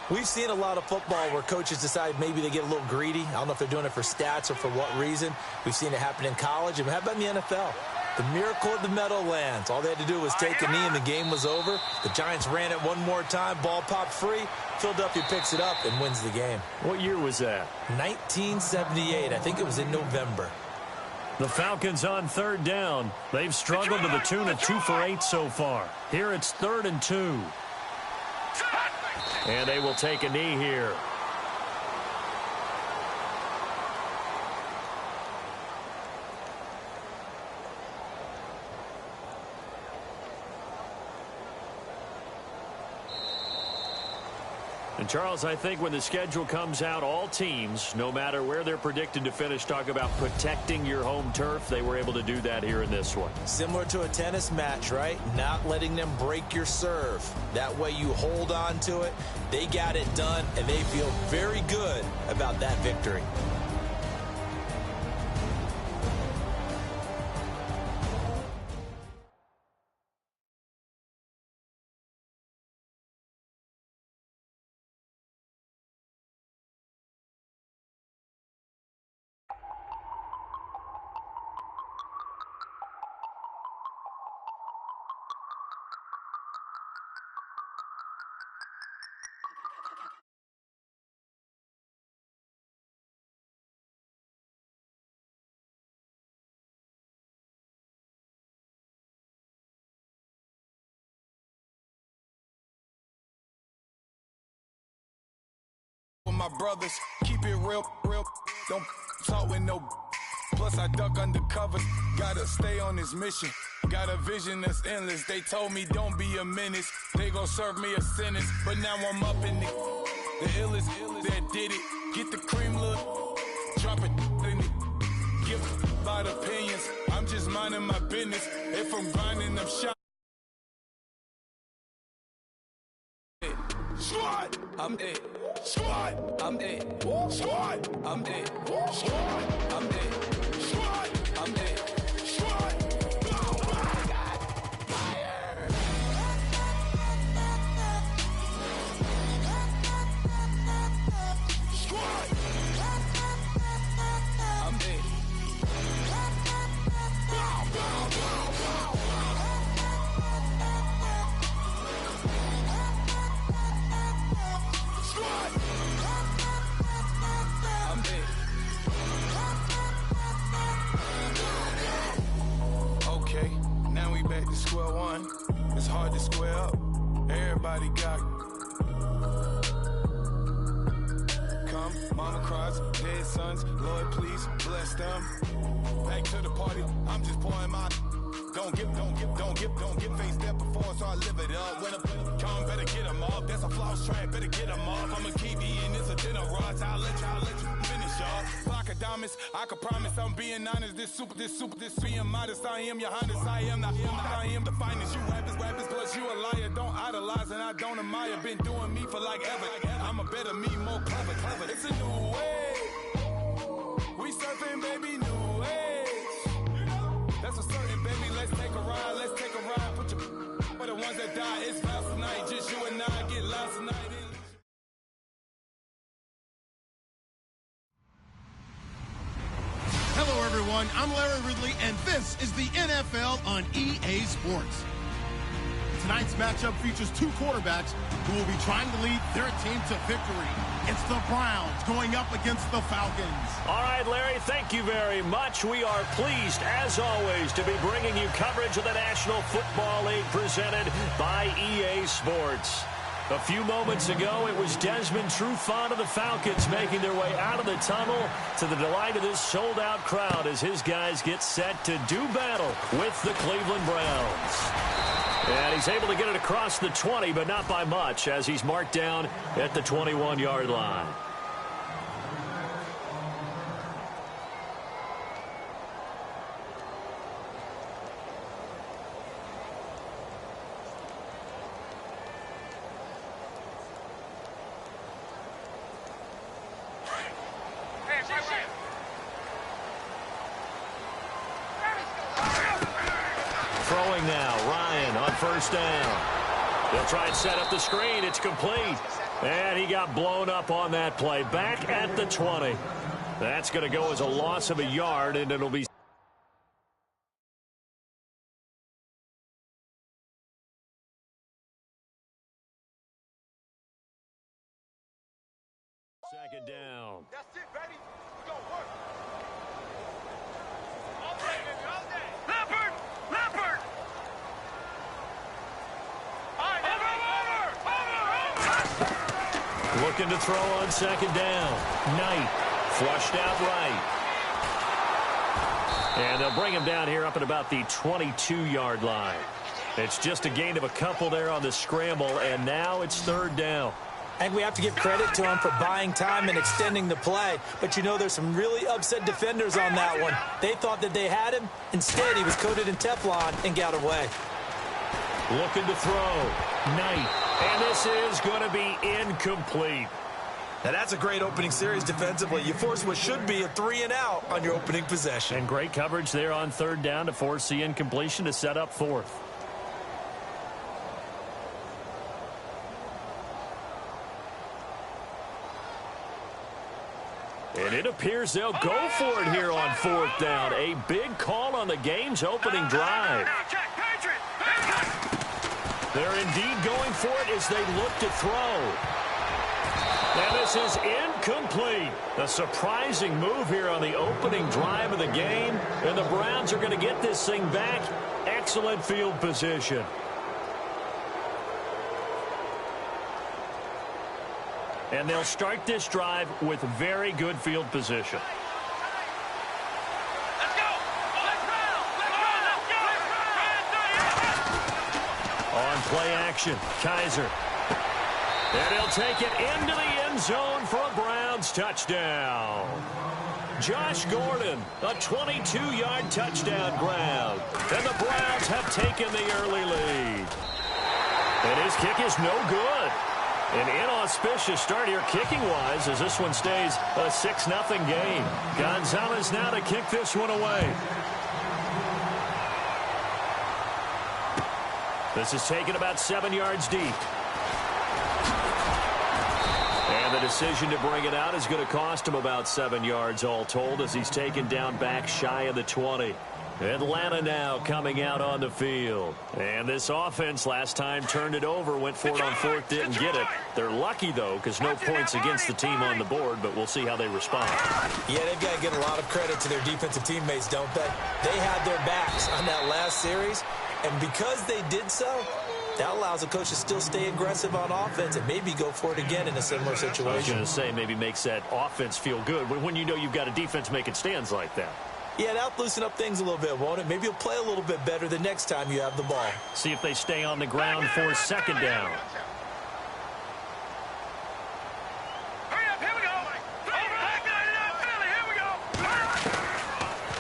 we've seen a lot of football where coaches decide maybe they get a little greedy. I don't know if they're doing it for stats or for what reason. We've seen it happen in college. And how about in the NFL? The miracle of the Meadowlands. All they had to do was take a knee and the game was over. The Giants ran it one more time. Ball popped free. Philadelphia picks it up and wins the game. What year was that? 1978. I think it was in November. The Falcons on third down. They've struggled to the tune of 2 for 8 so far. Here it's 3rd and 2. And they will take a knee here. And, Charles, I think when the schedule comes out, all teams, no matter where they're predicted to finish, talk about protecting your home turf. They were able to do that here in this one. Similar to a tennis match, right? Not letting them break your serve. That way you hold on to it. They got it done, and they feel very good about that victory. My brothers, keep it real, don't talk with no. Plus I duck undercover, gotta stay on this mission. Got a vision that's endless, they told me don't be a menace. They gon' serve me a sentence, but now I'm up in the illest that did it. Get the cream, look, drop it in it. Give about opinions, I'm just minding my business. If I'm grinding, I'm shot. Squad, I'm it. Squad, I'm it. Squad, I'm it. Squad, I'm it. Squad, I'm it. Squad. to square one. It's hard to square up. Everybody got come, mama cries, dead sons. Lord, please bless them. Back to the party. I'm just pouring my. Don't get face step before, so I live it up. When I come, better get them up. That's a floss track, better get them up. I'ma keep eating this a dinner rush. I'll let you finish up. Block of diamonds, I can promise I'm being honest. This being modest. I am your highness. I am the finest. You rappers, plus you a liar. Don't idolize and I don't admire. Been doing me for like ever. I'm a better me, more clever. It's a new way. We surfing, baby, new age. That's a certain, baby. Let's take a ride. Put your for the ones that die. It's last night. Just you and I get lost tonight. Hello, everyone. I'm Larry Ridley, and this is the NFL on EA Sports. Tonight's matchup features two quarterbacks who will be trying to lead their team to victory. It's the Browns going up against the Falcons. All right, Larry, thank you very much. We are pleased, as always, to be bringing you coverage of the National Football League presented by EA Sports. A few moments ago, it was Desmond Trufant of the Falcons making their way out of the tunnel to the delight of this sold-out crowd as his guys get set to do battle with the Cleveland Browns. And he's able to get it across the 20, but not by much, as he's marked down at the 21-yard line. Throwing now, Ryan on first down. They'll try and set up the screen. It's complete. And he got blown up on that play. Back at the 20. That's going to go as a loss of a yard, and it'll be second down. That's it, baby. We gonna work. All day, baby, all day. Leopard! All right, over! Looking to throw on second down. Knight flushed out right. And they'll bring him down here up at about the 22-yard line. It's just a gain of a couple there on the scramble, and now it's third down. I think we have to give credit to him for buying time and extending the play. But, you know, there's some really upset defenders on that one. They thought that they had him. Instead, he was coated in Teflon and got away. Looking to throw. Knight. And this is going to be incomplete. Now, that's a great opening series defensively. You force what should be a 3-and-out on your opening possession. And great coverage there on third down to force the incompletion to set up fourth. And it appears they'll go for it here on fourth down. A big call on the game's opening drive. They're indeed going for it as they look to throw. And this is incomplete. A surprising move here on the opening drive of the game. And the Browns are going to get this thing back. Excellent field position. And they'll start this drive with very good field position. Let's go! On play action, Kaiser. And he'll take it into the end zone for a Browns touchdown. Josh Gordon, a 22-yard touchdown grab. And the Browns have taken the early lead. And his kick is no good. An inauspicious start here kicking-wise as this one stays a 6-0 game. Gonzalez now to kick this one away. This is taken about 7 yards deep. And the decision to bring it out is going to cost him about 7 yards all told as he's taken down back shy of the 20. Atlanta now coming out on the field. And this offense last time turned it over, went for it on fourth, didn't get it. They're lucky, though, because no points against the team on the board, but we'll see how they respond. Yeah, they've got to give a lot of credit to their defensive teammates, don't they? They had their backs on that last series, And because they did so, that allows the coach to still stay aggressive on offense and maybe go for it again in a similar situation. I was going to say, maybe makes that offense feel good when you know you've got a defense making stands like that. Yeah, that'll loosen up things a little bit, won't it? Maybe you'll play a little bit better the next time you have the ball. See if they stay on the ground for second down.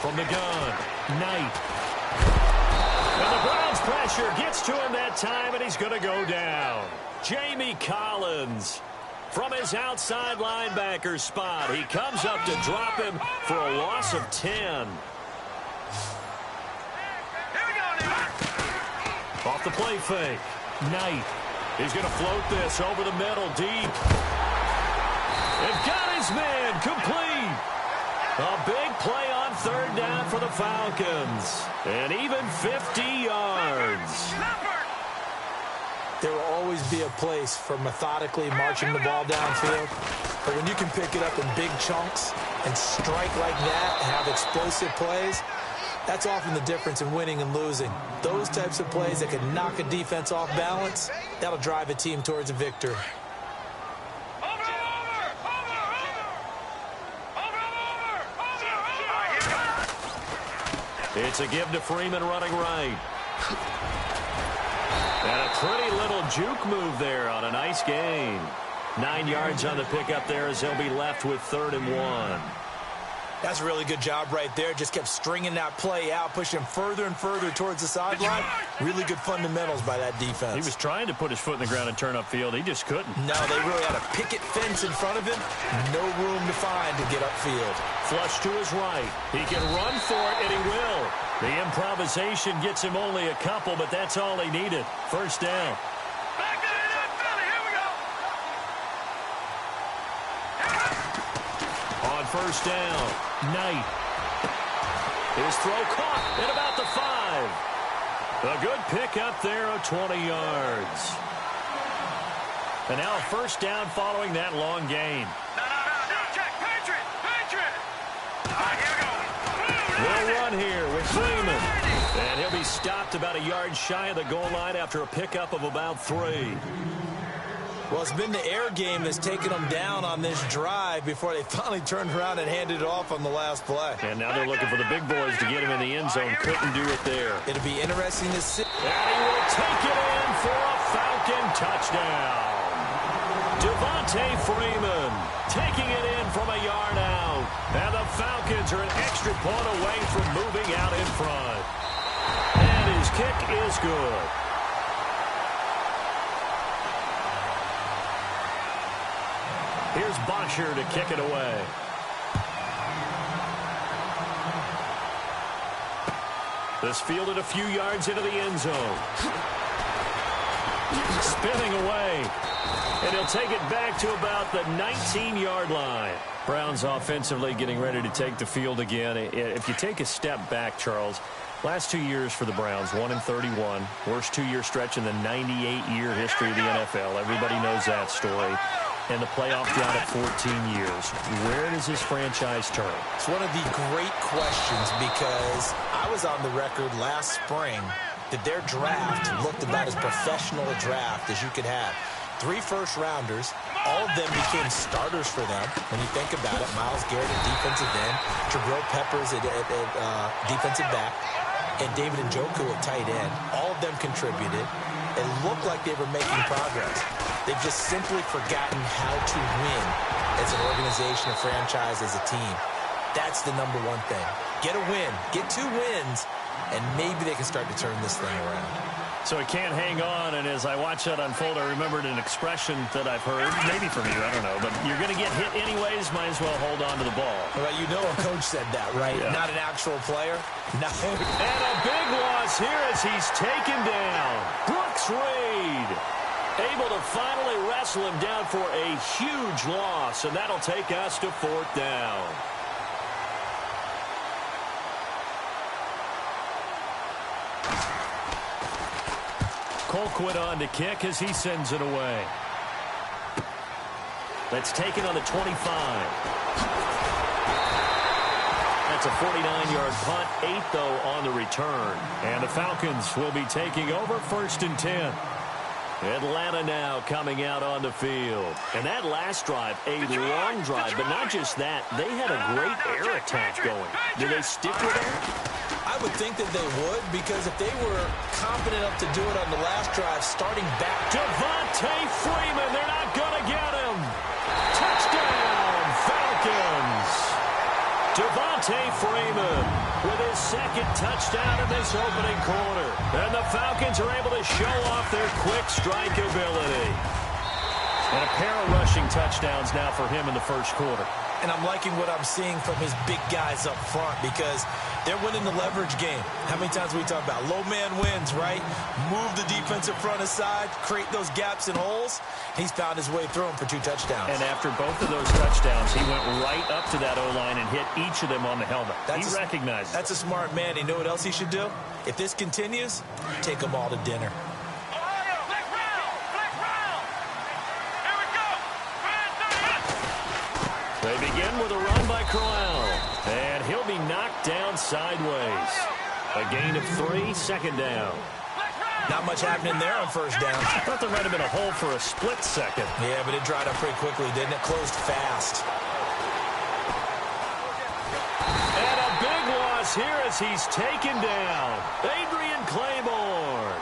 From the gun, Knight. And the Browns pressure gets to him that time, and he's going to go down. Jamie Collins from his outside linebacker spot. He comes up to drop him for a loss of 10. Off the play fake, Knight. He's going to float this over the middle, deep. And got his man complete. A big play on third down for the Falcons. And even 50 yards. There will always be a place for methodically marching the ball downfield. But when you can pick it up in big chunks and strike like that and have explosive plays, that's often the difference in winning and losing. Those types of plays that can knock a defense off balance, that'll drive a team towards a victory. It's a give to Freeman running right. And a pretty little juke move there on a nice gain. 9 yards on the pickup there as they'll be left with 3rd and 1. That's a really good job right there. Just kept stringing that play out, pushing him further and further towards the sideline. Really good fundamentals by that defense. He was trying to put his foot in the ground and turn upfield. He just couldn't. No, they really had a picket fence in front of him. No room to find to get upfield. Flush to his right. He can run for it, and he will. The improvisation gets him only a couple, but that's all he needed. First down. On first down, Knight. His throw caught at about the 5. A good pickup there of 20 yards. And now a first down following that long gain. Check, Patriot. They'll run here with Freeman. And he'll be stopped about a yard shy of the goal line after a pickup of about 3. Well, it's been the air game that's taken them down on this drive before they finally turned around and handed it off on the last play. And now they're looking for the big boys to get him in the end zone. Couldn't do it there. It'll be interesting to see. And he will take it in for a Falcon touchdown. Devontae Freeman taking it in from a yard out. And the Falcons are an extra point away from moving out in front. And his kick is good. Here's Bosher to kick it away. This fielded a few yards into the end zone. Spinning away. And he'll take it back to about the 19-yard line. Browns offensively getting ready to take the field again. If you take a step back, Charles, last 2 years for the Browns, 1-31. Worst 2-year stretch in the 98-year history of the NFL. Everybody knows that story. And the playoff drought at 14 years. Where does this franchise turn? It's one of the great questions because I was on the record last spring that their draft looked about as professional a draft as you could have. 3 first-rounders, all of them became starters for them. When you think about it, Myles Garrett at defensive end, Jabril Peppers at defensive back, and David Njoku at tight end. All of them contributed. It looked like they were making progress. They've just simply forgotten how to win as an organization, a franchise, as a team. That's the number one thing. Get a win. Get 2 wins, and maybe they can start to turn this thing around. So he can't hang on, and as I watch that unfold, I remembered an expression that I've heard, maybe from you, I don't know, but you're going to get hit anyways, might as well hold on to the ball. Well, you know a coach said that, right? Yeah. Not an actual player? No. And a big loss here as he's taken down. Brooks Reed able to finally wrestle him down for a huge loss, and that'll take us to 4th down. Colquitt on to kick as he sends it away. Let's take it on the 25. That's a 49-yard punt, 8 though on the return. And the Falcons will be taking over 1st and 10. Atlanta now coming out on the field. And that last drive, a long drive, but not just that. They had a great air attack going. Do they stick with it? I would think that they would, because if they were confident enough to do it on the last drive, starting back. Devontae Freeman, they're not going to get him. Touchdown, Falcons. Devontae Freeman with his 2nd touchdown in this opening quarter. And the Falcons are able to show off their quick strike ability. And a pair of rushing touchdowns now for him in the 1st quarter. And I'm liking what I'm seeing from his big guys up front, because they're winning the leverage game. How many times we talk about low man wins, right? Move the defensive front aside, create those gaps and holes. He's found his way through them for 2 touchdowns. And after both of those touchdowns, he went right up to that O-line and hit each of them on the helmet. He recognized it. That's a smart man. You know what else he should do? If this continues, take them all to dinner. They begin with a run by Crowell, and he'll be knocked down sideways. A gain of 3, 2nd down. Not much happening there on 1st down. I thought there might have been a hole for a split second. Yeah, but it dried up pretty quickly, didn't it? Closed fast. And a big loss here as he's taken down. Adrian Claiborne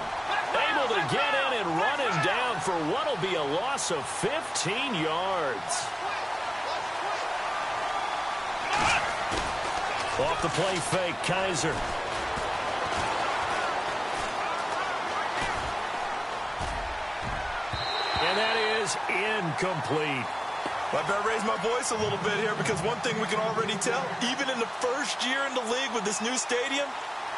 able to get in and run him down for what will be a loss of 15 yards. Off the play fake, Kaiser. And that is incomplete. I better raise my voice a little bit here, because one thing we can already tell, even in the 1st year in the league with this new stadium,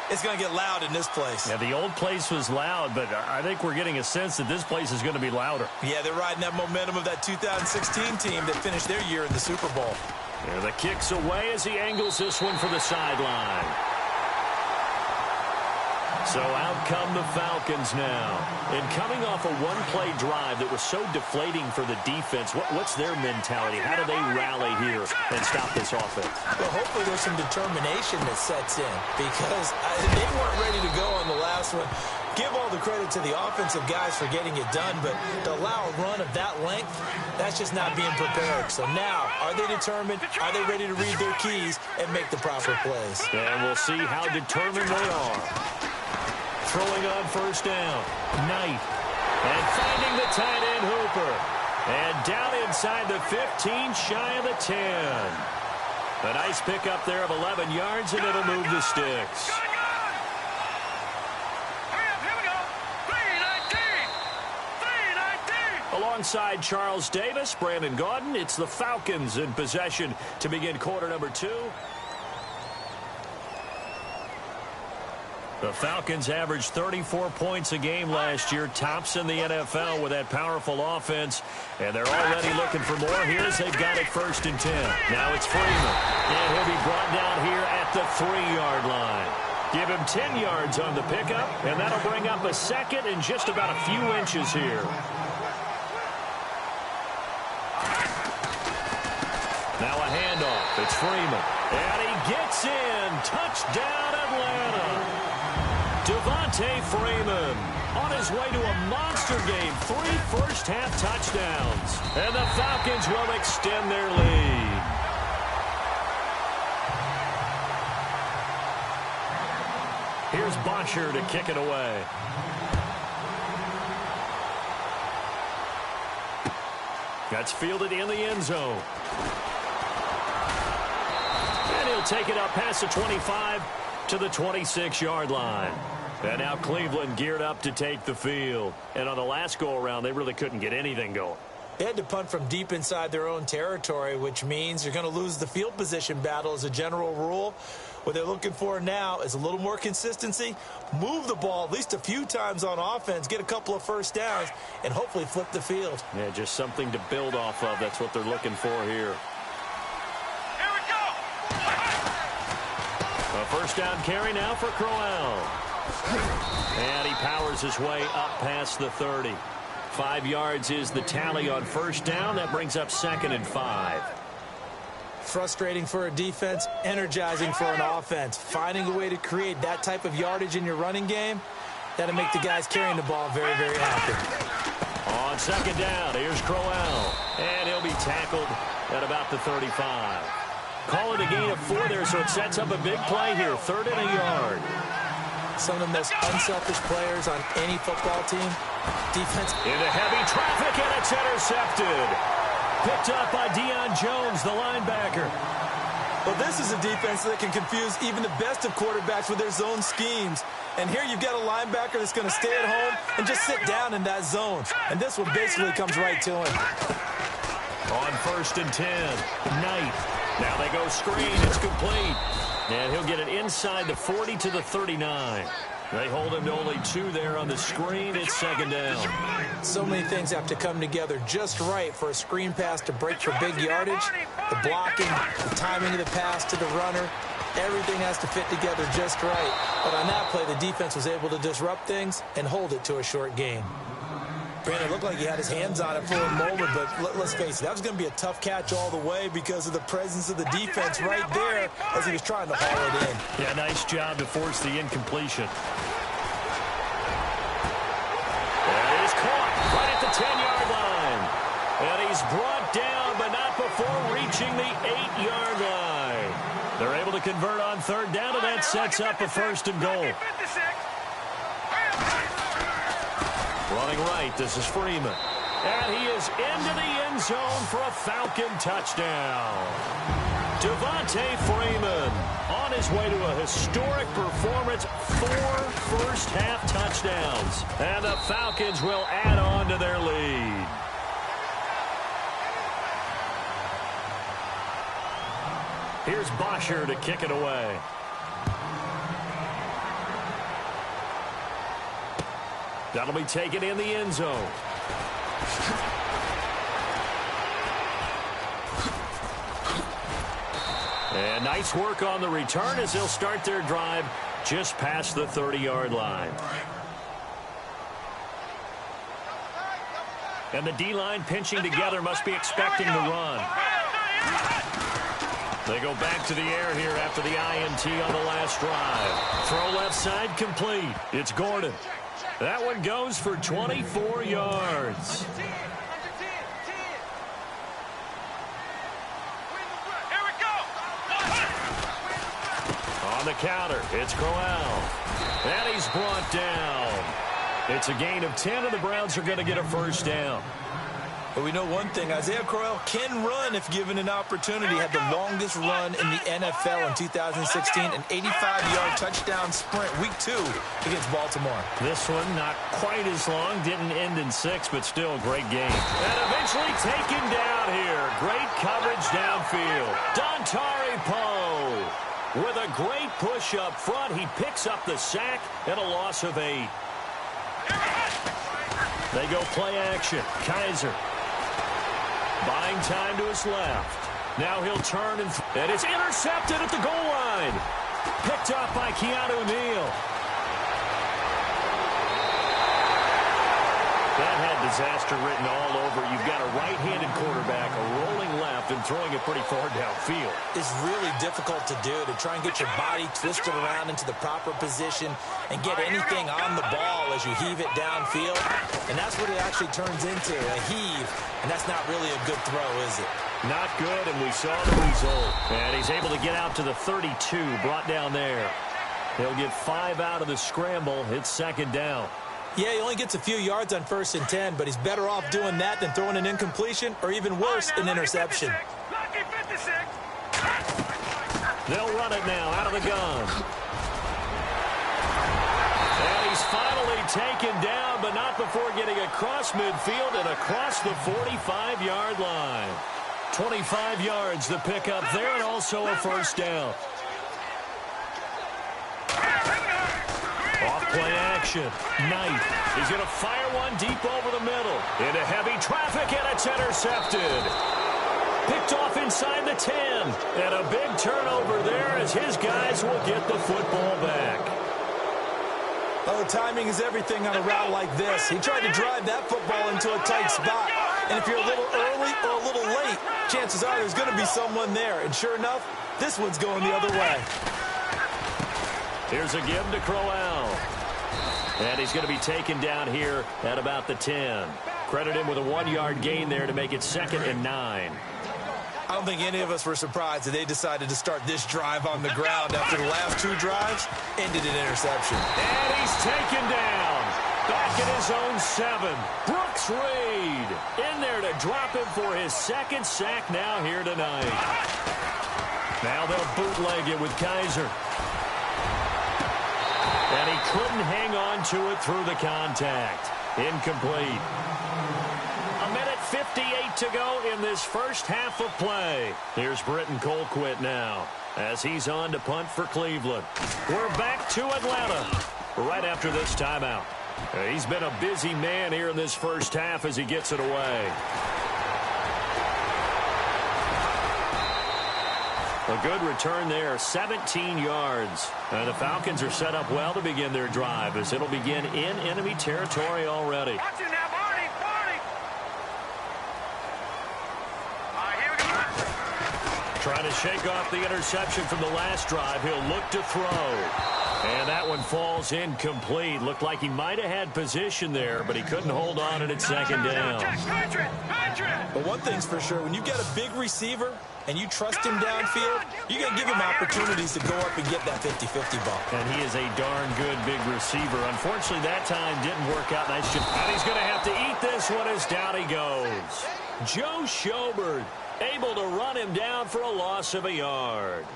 it's going to get loud in this place. Yeah, the old place was loud, but I think we're getting a sense that this place is going to be louder. Yeah, they're riding that momentum of that 2016 team that finished their year in the Super Bowl. Here the kick's away as he angles this one for the sideline. So out come the Falcons now. And coming off a one-play drive that was so deflating for the defense, what's their mentality? How do they rally here and stop this offense? Well, hopefully there's some determination that sets in, because they weren't ready to go on the last one. Give all the credit to the offensive guys for getting it done, but to allow a run of that length, that's just not being prepared. So now, are they determined? Are they ready to read their keys and make the proper plays? And we'll see how determined they are. Throwing on 1st down. Knight. And finding the tight end Hooper. And down inside the 15, shy of the 10. A nice pickup there of 11 yards, and it'll move the sticks. Alongside Charles Davis, Brandon Gaudin, it's the Falcons in possession to begin quarter number 2. The Falcons averaged 34 points a game last year, tops in the NFL with that powerful offense, and they're already looking for more here as they've got it 1st and 10. Now it's Freeman, and he'll be brought down here at the 3-yard line. Give him 10 yards on the pickup, and that'll bring up a 2nd and just about a few inches here. Now a handoff. It's Freeman. And he gets in. Touchdown, Atlanta. Devontae Freeman on his way to a monster game. 3 first-half touchdowns. And the Falcons will extend their lead. Here's Bosher to kick it away. That's fielded in the end zone. And he'll take it up past the 25 to the 26-yard line. And now Cleveland geared up to take the field. And on the last go-around, they really couldn't get anything going. They had to punt from deep inside their own territory, which means you're going to lose the field position battle as a general rule. What they're looking for now is a little more consistency, move the ball at least a few times on offense, get a couple of first downs, and hopefully flip the field. Yeah, just something to build off of. That's what they're looking for here. Here we go! A first down carry now for Crowell. And he powers his way up past the 30. 5 yards is the tally on first down. That brings up 2nd and 5. Frustrating for a defense, energizing for an offense. Finding a way to create that type of yardage in your running game, that'll make the guys carrying the ball very, very happy. On second down, here's Crowell. And he'll be tackled at about the 35. Call it a gain of 4 there, so it sets up a big play here. 3rd and a yard. Some of the most unselfish players on any football team. Defense. Into heavy traffic, and it's intercepted. Picked up by Deion Jones, the linebacker. Well, this is a defense that can confuse even the best of quarterbacks with their zone schemes. And here you've got a linebacker that's going to stay at home and just sit down in that zone. And this one basically comes right to him. On 1st and 10, Knight. Now they go screen. It's complete. And he'll get it inside the 40 to the 39. They hold him to only 2 there on the screen. It's 2nd down. So many things have to come together just right for a screen pass to break for big yardage. The blocking, the timing of the pass to the runner, everything has to fit together just right. But on that play, the defense was able to disrupt things and hold it to a short gain. Brandon, it looked like he had his hands on it for a moment, but let's face it, that was going to be a tough catch all the way because of the presence of the defense right there as he was trying to haul it in. Yeah, nice job to force the incompletion. And he's caught right at the 10-yard line. And he's brought down, but not before reaching the 8-yard line. They're able to convert on 3rd down, and that sets up a 1st and goal. Running right, this is Freeman. And he is into the end zone for a Falcon touchdown. Devontae Freeman on his way to a historic performance, 4 first-half touchdowns. And the Falcons will add on to their lead. Here's Bosher to kick it away. That'll be taken in the end zone. And nice work on the return as they'll start their drive just past the 30-yard line. And the D-line pinching together, must be expecting the run. They go back to the air here after the INT on the last drive. Throw left side complete. It's Gordon. That one goes for 24 yards. Here we go. On the counter, it's Crowell. And he's brought down. It's a gain of 10, and the Browns are going to get a 1st down. But we know one thing, Isaiah Crowell can run if given an opportunity. Had the longest run in the NFL in 2016, an 85-yard touchdown sprint, week 2 against Baltimore. This one not quite as long, didn't end in 6, but still a great game. And eventually taken down here. Great coverage downfield. Dontari Poe with a great push up front. He picks up the sack and a loss of 8. They go play action. Kaiser buying time to his left. Now he'll turn, and it's intercepted at the goal line. Picked up by Keanu Neal. That had disaster written all over. You've got a right-handed quarterback, a rolling left, and throwing it pretty far downfield. It's really difficult to do, to try and get your body twisted around into the proper position and get anything on the ball as you heave it downfield. And that's what it actually turns into, a heave. And that's not really a good throw, is it? Not good, and we saw the result. And he's able to get out to the 32, brought down there. He'll get 5 out of the scramble. It's 2nd down. Yeah, he only gets a few yards on 1st and 10, but he's better off doing that than throwing an incompletion or even worse, an interception. They'll run it now out of the gun. And he's finally taken down, but not before getting across midfield and across the 45-yard line. 25 yards the pickup there, and also a 1st down. Off play action. Knight. He's going to fire one deep over the middle. Into heavy traffic, and it's intercepted. Picked off inside the 10. And a big turnover there as his guys will get the football back. Oh, timing is everything on a route like this. He tried to drive that football into a tight spot. And if you're a little early or a little late, chances are there's going to be someone there. And sure enough, this one's going the other way. Here's a give to Crowell. And he's going to be taken down here at about the 10. Credit him with a 1-yard gain there to make it 2nd and 9. I don't think any of us were surprised that they decided to start this drive on the ground after the last 2 drives ended in interception. And he's taken down. Back at his own 7. Brooks Reed in there to drop him for his 2nd sack now here tonight. Now they'll bootleg it with Kaiser. And he couldn't hang on to it through the contact. Incomplete. 1:58 to go in this first half of play. Here's Britton Colquitt now as he's on to punt for Cleveland. We're back to Atlanta right after this timeout. He's been a busy man here in this first half as he gets it away. A good return there, 17 yards. And the Falcons are set up well to begin their drive as it'll begin in enemy territory already. Watch it now, Barney, Barney. All right, here we go. Trying to shake off the interception from the last drive. He'll look to throw. And that one falls incomplete. Looked like he might have had position there, but he couldn't hold on and it's 2nd down. But one thing's for sure, when you've got a big receiver and you trust him downfield, you're going to give him opportunities to go up and get that 50-50 ball. And he is a darn good big receiver. Unfortunately, that time didn't work out. Nice job. And he's going to have to eat this one as down he goes. Joe Schobert able to run him down for a loss of a yard.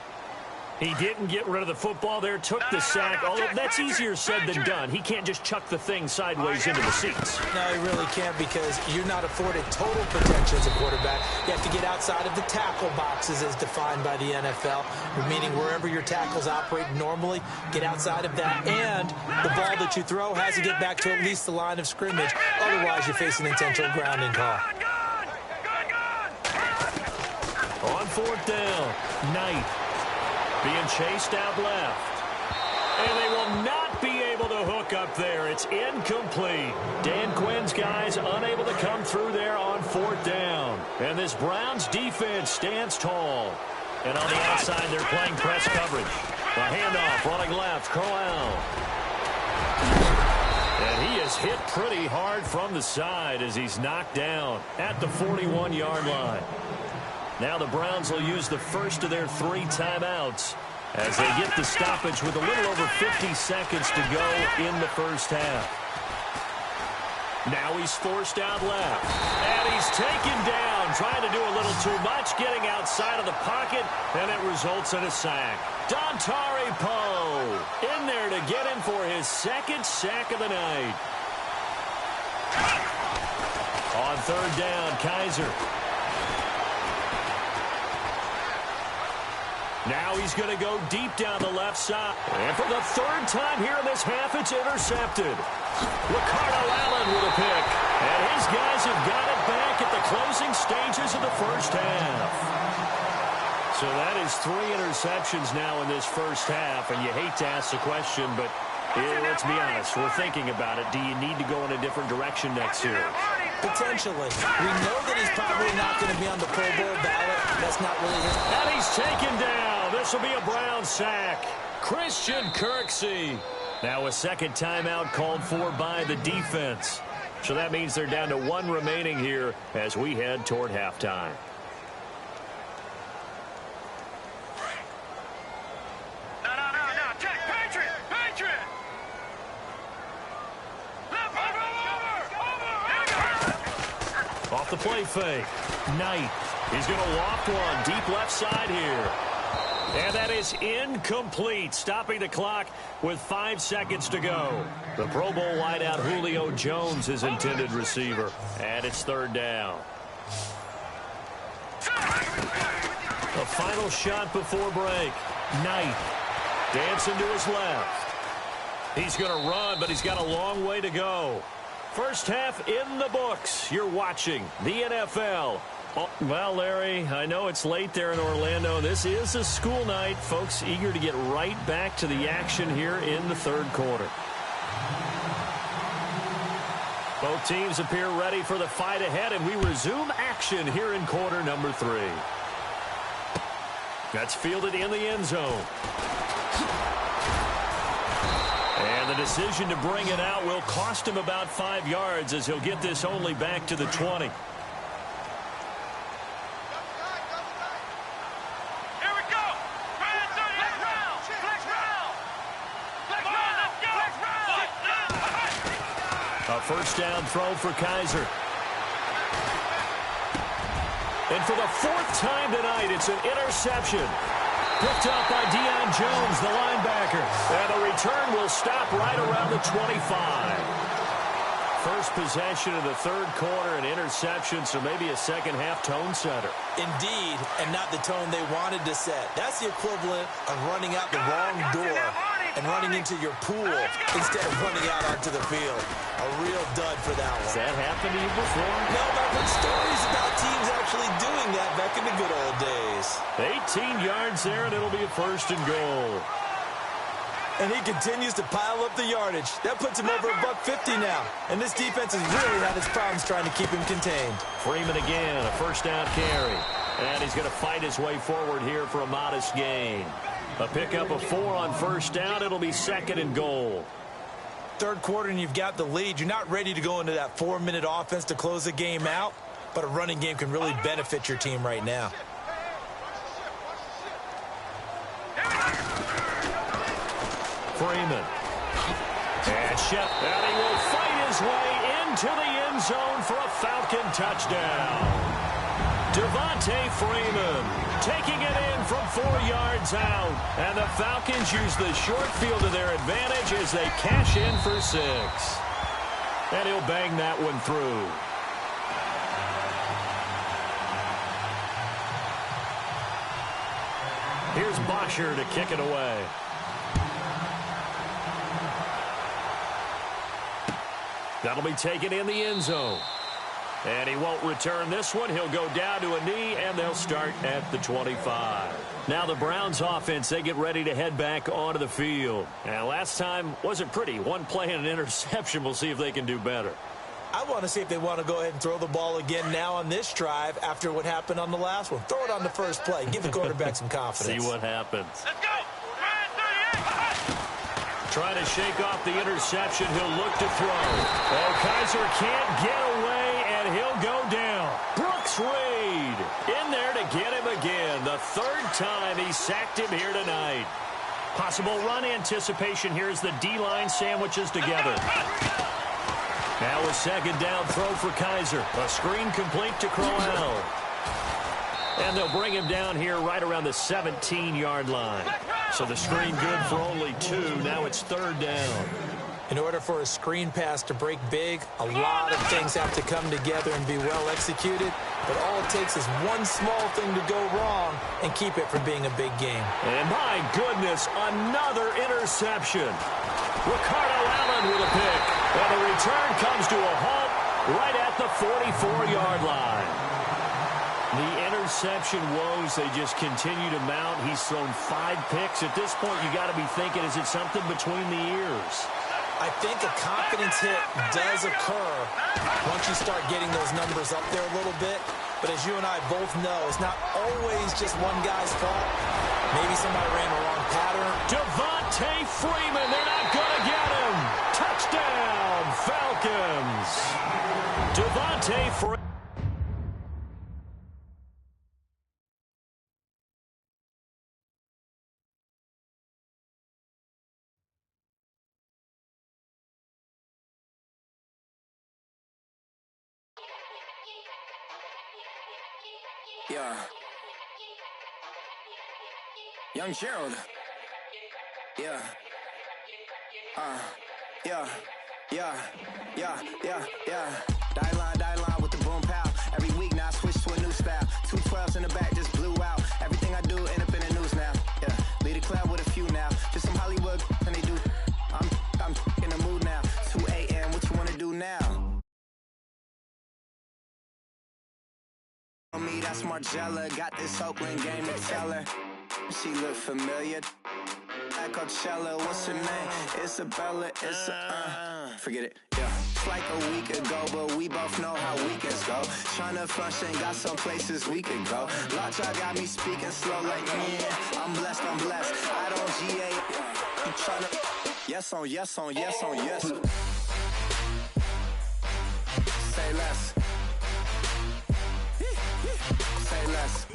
He didn't get rid of the football there, took the sack. Although that's easier said than done. He can't just chuck the thing sideways into the seats. No, he really can't because you're not afforded total protection as a quarterback. You have to get outside of the tackle boxes as defined by the NFL, meaning wherever your tackles operate normally, get outside of that. And the ball that you throw has to get back to at least the line of scrimmage. Otherwise, you face an intentional grounding call. On 4th down, Knight being chased out left. And they will not be able to hook up there. It's incomplete. Dan Quinn's guys unable to come through there on 4th down. And this Browns defense stands tall. And on the outside, they're playing press coverage. The handoff running left, Crowell. And he is hit pretty hard from the side as he's knocked down at the 41-yard line. Now the Browns will use the first of their 3 timeouts as they get the stoppage with a little over 50 seconds to go in the first half. Now he's forced out left. And he's taken down, trying to do a little too much, getting outside of the pocket, and it results in a sack. Dontari Poe in there to get him for his 2nd sack of the night. On 3rd down, Kaiser. Now he's going to go deep down the left side. And for the 3rd time here in this half, it's intercepted. Ricardo Allen with a pick. And his guys have got it back at the closing stages of the first half. So that is 3 interceptions now in this first half. And you hate to ask the question, but let's be honest. We're thinking about it. Do you need to go in a different direction next year? Potentially. We know that he's probably not going to be on the Pro Bowl ballot. That's not really his. And he's taken down. This will be a Brown sack. Christian Kirksey. Now a 2nd timeout called for by the defense. So that means they're down to 1 remaining here as we head toward halftime. No. Check. Patriot. Off the play fake. Knight. He's going to loft one deep left side here. And that is incomplete, stopping the clock with 5 seconds to go. The Pro Bowl wideout Julio Jones, his intended receiver. And it's 3rd down. A final shot before break. Knight dancing to his left. He's going to run, but he's got a long way to go. First half in the books. You're watching the NFL. Oh, well, Larry, I know it's late there in Orlando. This is a school night. Folks eager to get right back to the action here in the 3rd quarter. Both teams appear ready for the fight ahead, and we resume action here in quarter number 3. That's fielded in the end zone. And the decision to bring it out will cost him about 5 yards as he'll get this only back to the 20. A first down throw for Kaiser. And for the 4th time tonight, it's an interception. Picked up by Deion Jones, the linebacker. And the return will stop right around the 25. First possession of the 3rd quarter, an interception, so maybe a second-half tone setter. Indeed, and not the tone they wanted to set. That's the equivalent of running out the wrong door and running into your pool instead of running out onto the field. A real dud for that one. Has that happened to you before? No, but I've heard stories about teams actually doing that back in the good old days. 18 yards there, and it'll be a 1st and goal. And he continues to pile up the yardage. That puts him over $150 now. And this defense has really had its problems trying to keep him contained. Freeman again, a first down carry. And he's going to fight his way forward here for a modest gain. A pickup of 4 on first down. It'll be 2nd and goal. 3rd quarter and you've got the lead. You're not ready to go into that 4-minute offense to close the game out. But a running game can really benefit your team right now. Freeman. And Shep. And he will fight his way into the end zone for a Falcon touchdown. Devontae Freeman taking it in from 4 yards out. And the Falcons use the short field to their advantage as they cash in for 6. And he'll bang that one through. Here's Bosher to kick it away. That'll be taken in the end zone. And he won't return this one. He'll go down to a knee, and they'll start at the 25. Now the Browns offense, they get ready to head back onto the field. And last time wasn't pretty. One play and an interception. We'll see if they can do better. I want to see if they want to go ahead and throw the ball again now on this drive after what happened on the last one. Throw it on the first play. Give the quarterback some confidence. See what happens. Let's go. Trying to shake off the interception. He'll look to throw. Oh, Kaiser can't get away, and he'll go down. Brooks Reed in there to get him again. The 3rd time he sacked him here tonight. Possible run anticipation here as the D-line sandwiches together. Now a 2nd down throw for Kaiser. A screen complete to Crowell. And they'll bring him down here right around the 17-yard line. So the screen good for only 2. Now it's 3rd down. In order for a screen pass to break big, a lot of things have to come together and be well executed. But all it takes is one small thing to go wrong and keep it from being a big game. And my goodness, another interception. Ricardo Allen with a pick. And the return comes to a halt right at the 44-yard line. The interception woes, they just continue to mount. He's thrown 5 picks. At this point, you got to be thinking, is it something between the ears? I think a confidence hit does occur once you start getting those numbers up there a little bit. But as you and I both know, it's not always just one guy's fault. Maybe somebody ran the wrong pattern. Devontae Freeman, they're not going to get him. Touchdown, Falcons. Devontae Freeman. Yeah. Young Gerald. Yeah. Yeah. Die line with the boom pow. Every week now I switch to a new style. 2 12s in the back just blew out. Everything I do end up in the news now. Yeah. Lead a club with a few now. Just some Hollywood and they do. I'm in the mood now. 2 a.m. What you wanna do now? Me, that's Margella. Got this Oakland game to tell her. She look familiar. At Coachella, what's her name? Isabella. forget it. Yeah. It's like a week ago, but we both know how weekends go. Tryna function, got some places we could go. Lot y'all got me speaking slow like, yeah, I'm blessed. I don't GA. You tryna, yes on yes. Say less. Say less.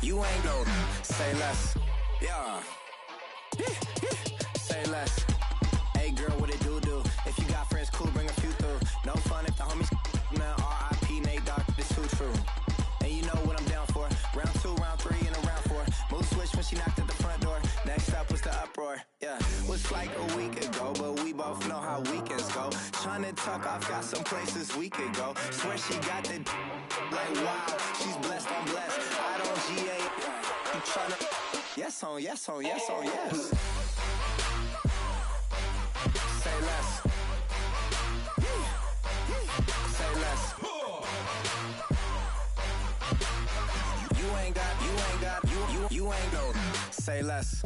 You ain't no. Say less. Yeah. Say less. Hey girl, what it do? If you got friends, cool, bring a few through. No fun if the homies man. R.I.P. Nate Dogg, this too true. And you know what I'm down for. Round 2, round 3, and a round 4. Mood switch when she knocked at the front door. Next up was the uproar. Yeah, was like a week ago, but we both know how weekends go. Tryna tuck off, got some places we could go. Swear she got the like wow, she's blessed. I don't GA. You tryna yes on yes. Say less. Say less. You ain't no. Say less.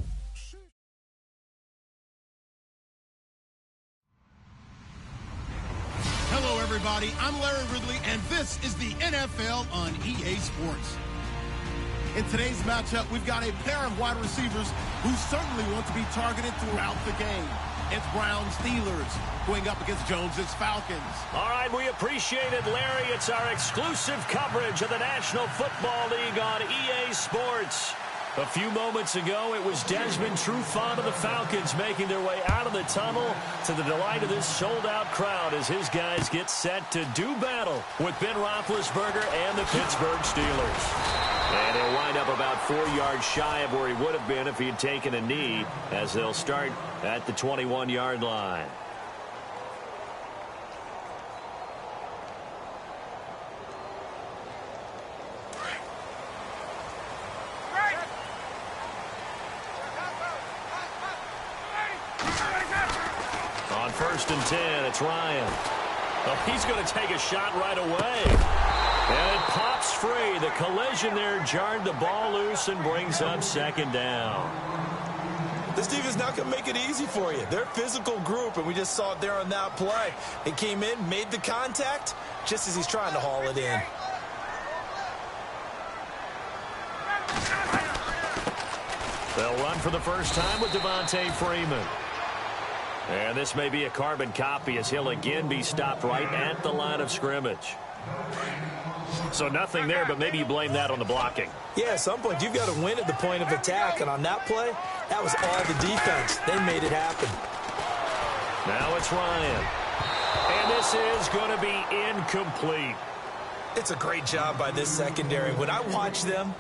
Hello, everybody. I'm Larry Ridley, and this is the NFL on EA Sports. In today's matchup, we've got a pair of wide receivers who certainly want to be targeted throughout the game. It's Browns Steelers going up against Jones's Falcons. All right, we appreciate it, Larry. It's our exclusive coverage of the National Football League on EA Sports. A few moments ago, it was Desmond Trufant of the Falcons making their way out of the tunnel to the delight of this sold-out crowd as his guys get set to do battle with Ben Roethlisberger and the Pittsburgh Steelers. And he'll wind up about 4 yards shy of where he would have been if he had taken a knee, as they'll start at the 21-yard line. On 1st and 10, it's Ryan. Oh, he's going to take a shot right away. And it pops free. The collision there jarred the ball loose and brings up 2nd down. This defense not going to make it easy for you. They're a physical group, and we just saw it there on that play. It came in, made the contact, just as he's trying to haul it in. They'll run for the first time with Devontae Freeman. And this may be a carbon copy as he'll again be stopped right at the line of scrimmage. So nothing there, but maybe you blame that on the blocking. Yeah, at some point you've got to win at the point of attack, and on that play, that was all the defense. They made it happen. Now it's Ryan. And this is going to be incomplete. It's a great job by this secondary. When I watch them,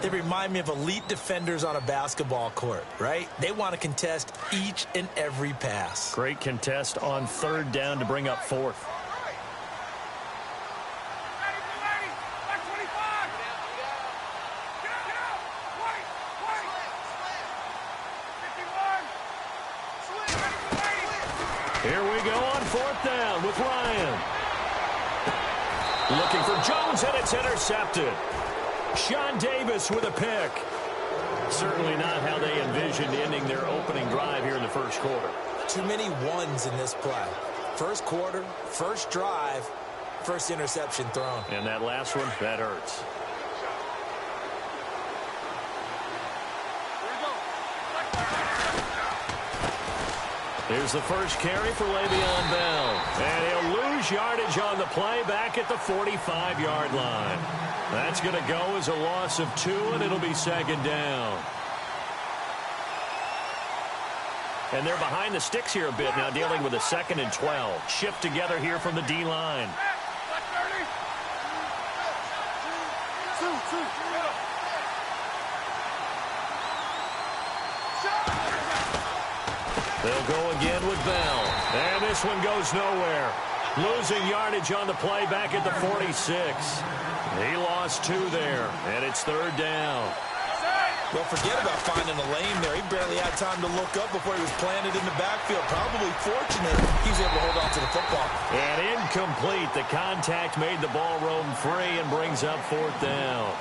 they remind me of elite defenders on a basketball court, right? They want to contest each and every pass. Great contest on 3rd down to bring up 4th. Here we go on 4th down with Ryan. Looking for Jones, and it's intercepted. Sean Davis with a pick. Certainly not how they envisioned ending their opening drive here in the 1st quarter. Too many ones in this play. 1st quarter, 1st drive, 1st interception thrown. And that last one, that hurts. Here's the first carry for Le'Veon Bell. And he'll lose yardage on the play back at the 45-yard line. That's going to go as a loss of 2, and it'll be 2nd down. And they're behind the sticks here a bit now, dealing with a 2nd and 12. Shift together here from the D-line. They'll go again with Bell. And this one goes nowhere. Losing yardage on the play back at the 46. He lost 2 there, and it's 3rd down. Well, forget about finding a lane there. He barely had time to look up before he was planted in the backfield. Probably fortunate he's able to hold on to the football. And incomplete. The contact made the ball roam free and brings up 4th down.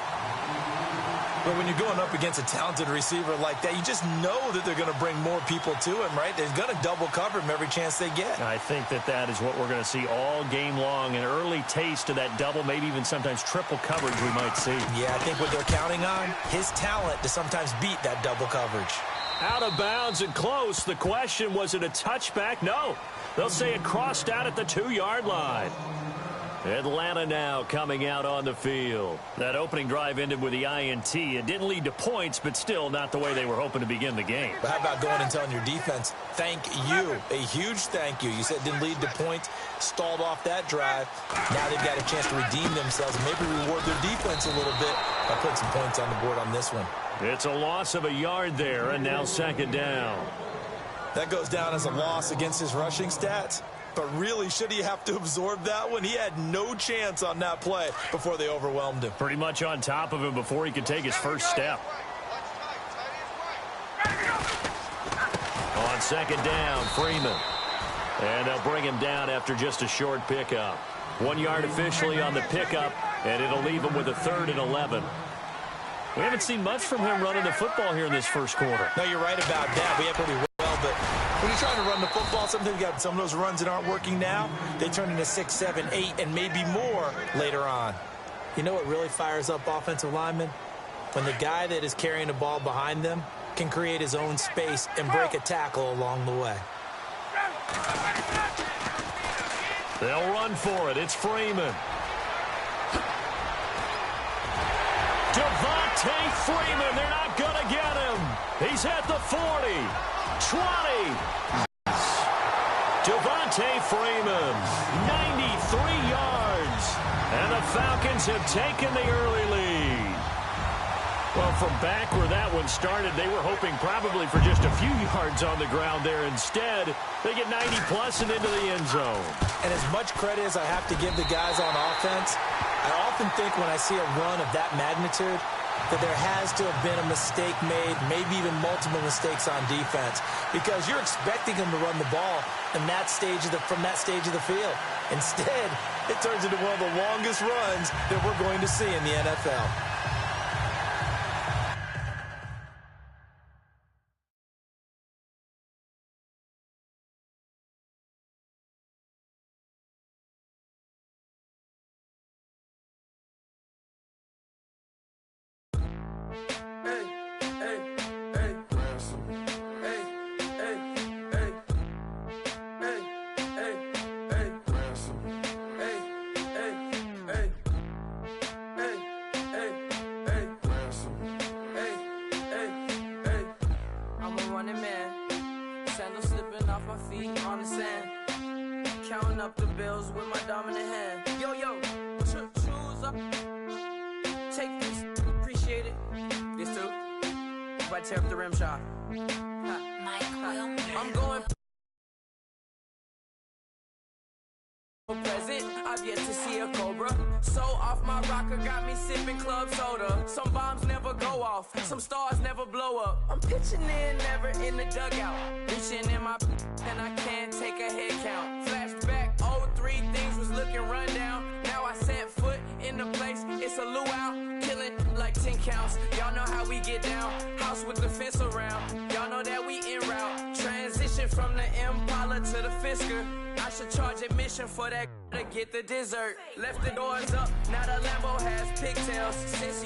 But when you're going up against a talented receiver like that, you just know that they're going to bring more people to him, right? They're going to double cover him every chance they get. I think that is what we're going to see all game long, an early taste of that double, maybe even sometimes triple coverage we might see. Yeah, I think what they're counting on, his talent to sometimes beat that double coverage. Out of bounds and close. The question, was it a touchback? No. They'll say it crossed out at the 2-yard line. Atlanta now coming out on the field. That opening drive ended with the INT. It didn't lead to points, but still not the way they were hoping to begin the game. But how about going and telling your defense, thank you, a huge thank you. You said it didn't lead to points, stalled off that drive. Now they've got a chance to redeem themselves and maybe reward their defense a little bit by putting some points on the board on this one. It's a loss of a yard there, and now second down. That goes down as a loss against his rushing stats. But really, should he have to absorb that one? He had no chance on that play before they overwhelmed him. Pretty much on top of him before he could take his first step. On second down, Freeman. And they'll bring him down after just a short pickup. 1 yard officially on the pickup, and it'll leave him with a 3rd and 11. We haven't seen much from him running the football here in this first quarter. No, you're right about that. We have pretty well, but when you're trying to run the football, sometimes you got some of those runs that aren't working now. They turn into 6, 7, 8, and maybe more later on. You know what really fires up offensive linemen? When the guy that is carrying the ball behind them can create his own space and break a tackle along the way. They'll run for it. It's Freeman. Devontae Freeman, they're not going to get him. He's at the 40, 20. Devontae Freeman, 93 yards. And the Falcons have taken the early lead. Well, from back where that one started, they were hoping probably for just a few yards on the ground there. Instead, they get 90-plus and into the end zone. And as much credit as I have to give the guys on offense, I often think when I see a run of that magnitude that there has to have been a mistake made, maybe even multiple mistakes on defense, because you're expecting them to run the ball in that stage from that stage of the field. Instead, it turns into one of the longest runs that we're going to see in the NFL. Tear up the rim shot. I'm going present. I've yet to see a Cobra. So off my rocker got me sipping club soda. Some bombs never go off. Some stars never blow up. I'm pitching in, never in the dugout. Reaching in my and I can't take a head count. Flashback 03, things was looking run down. Now I set foot in the place. It's a luau. Killing like 10 counts. Y'all know how we get down. House with the fence around. Y'all know that we en route. Transition from the Impala to the Fisker. I should charge admission for that to get the dessert. Left the doors up. Now the Lambo has pigtails. Since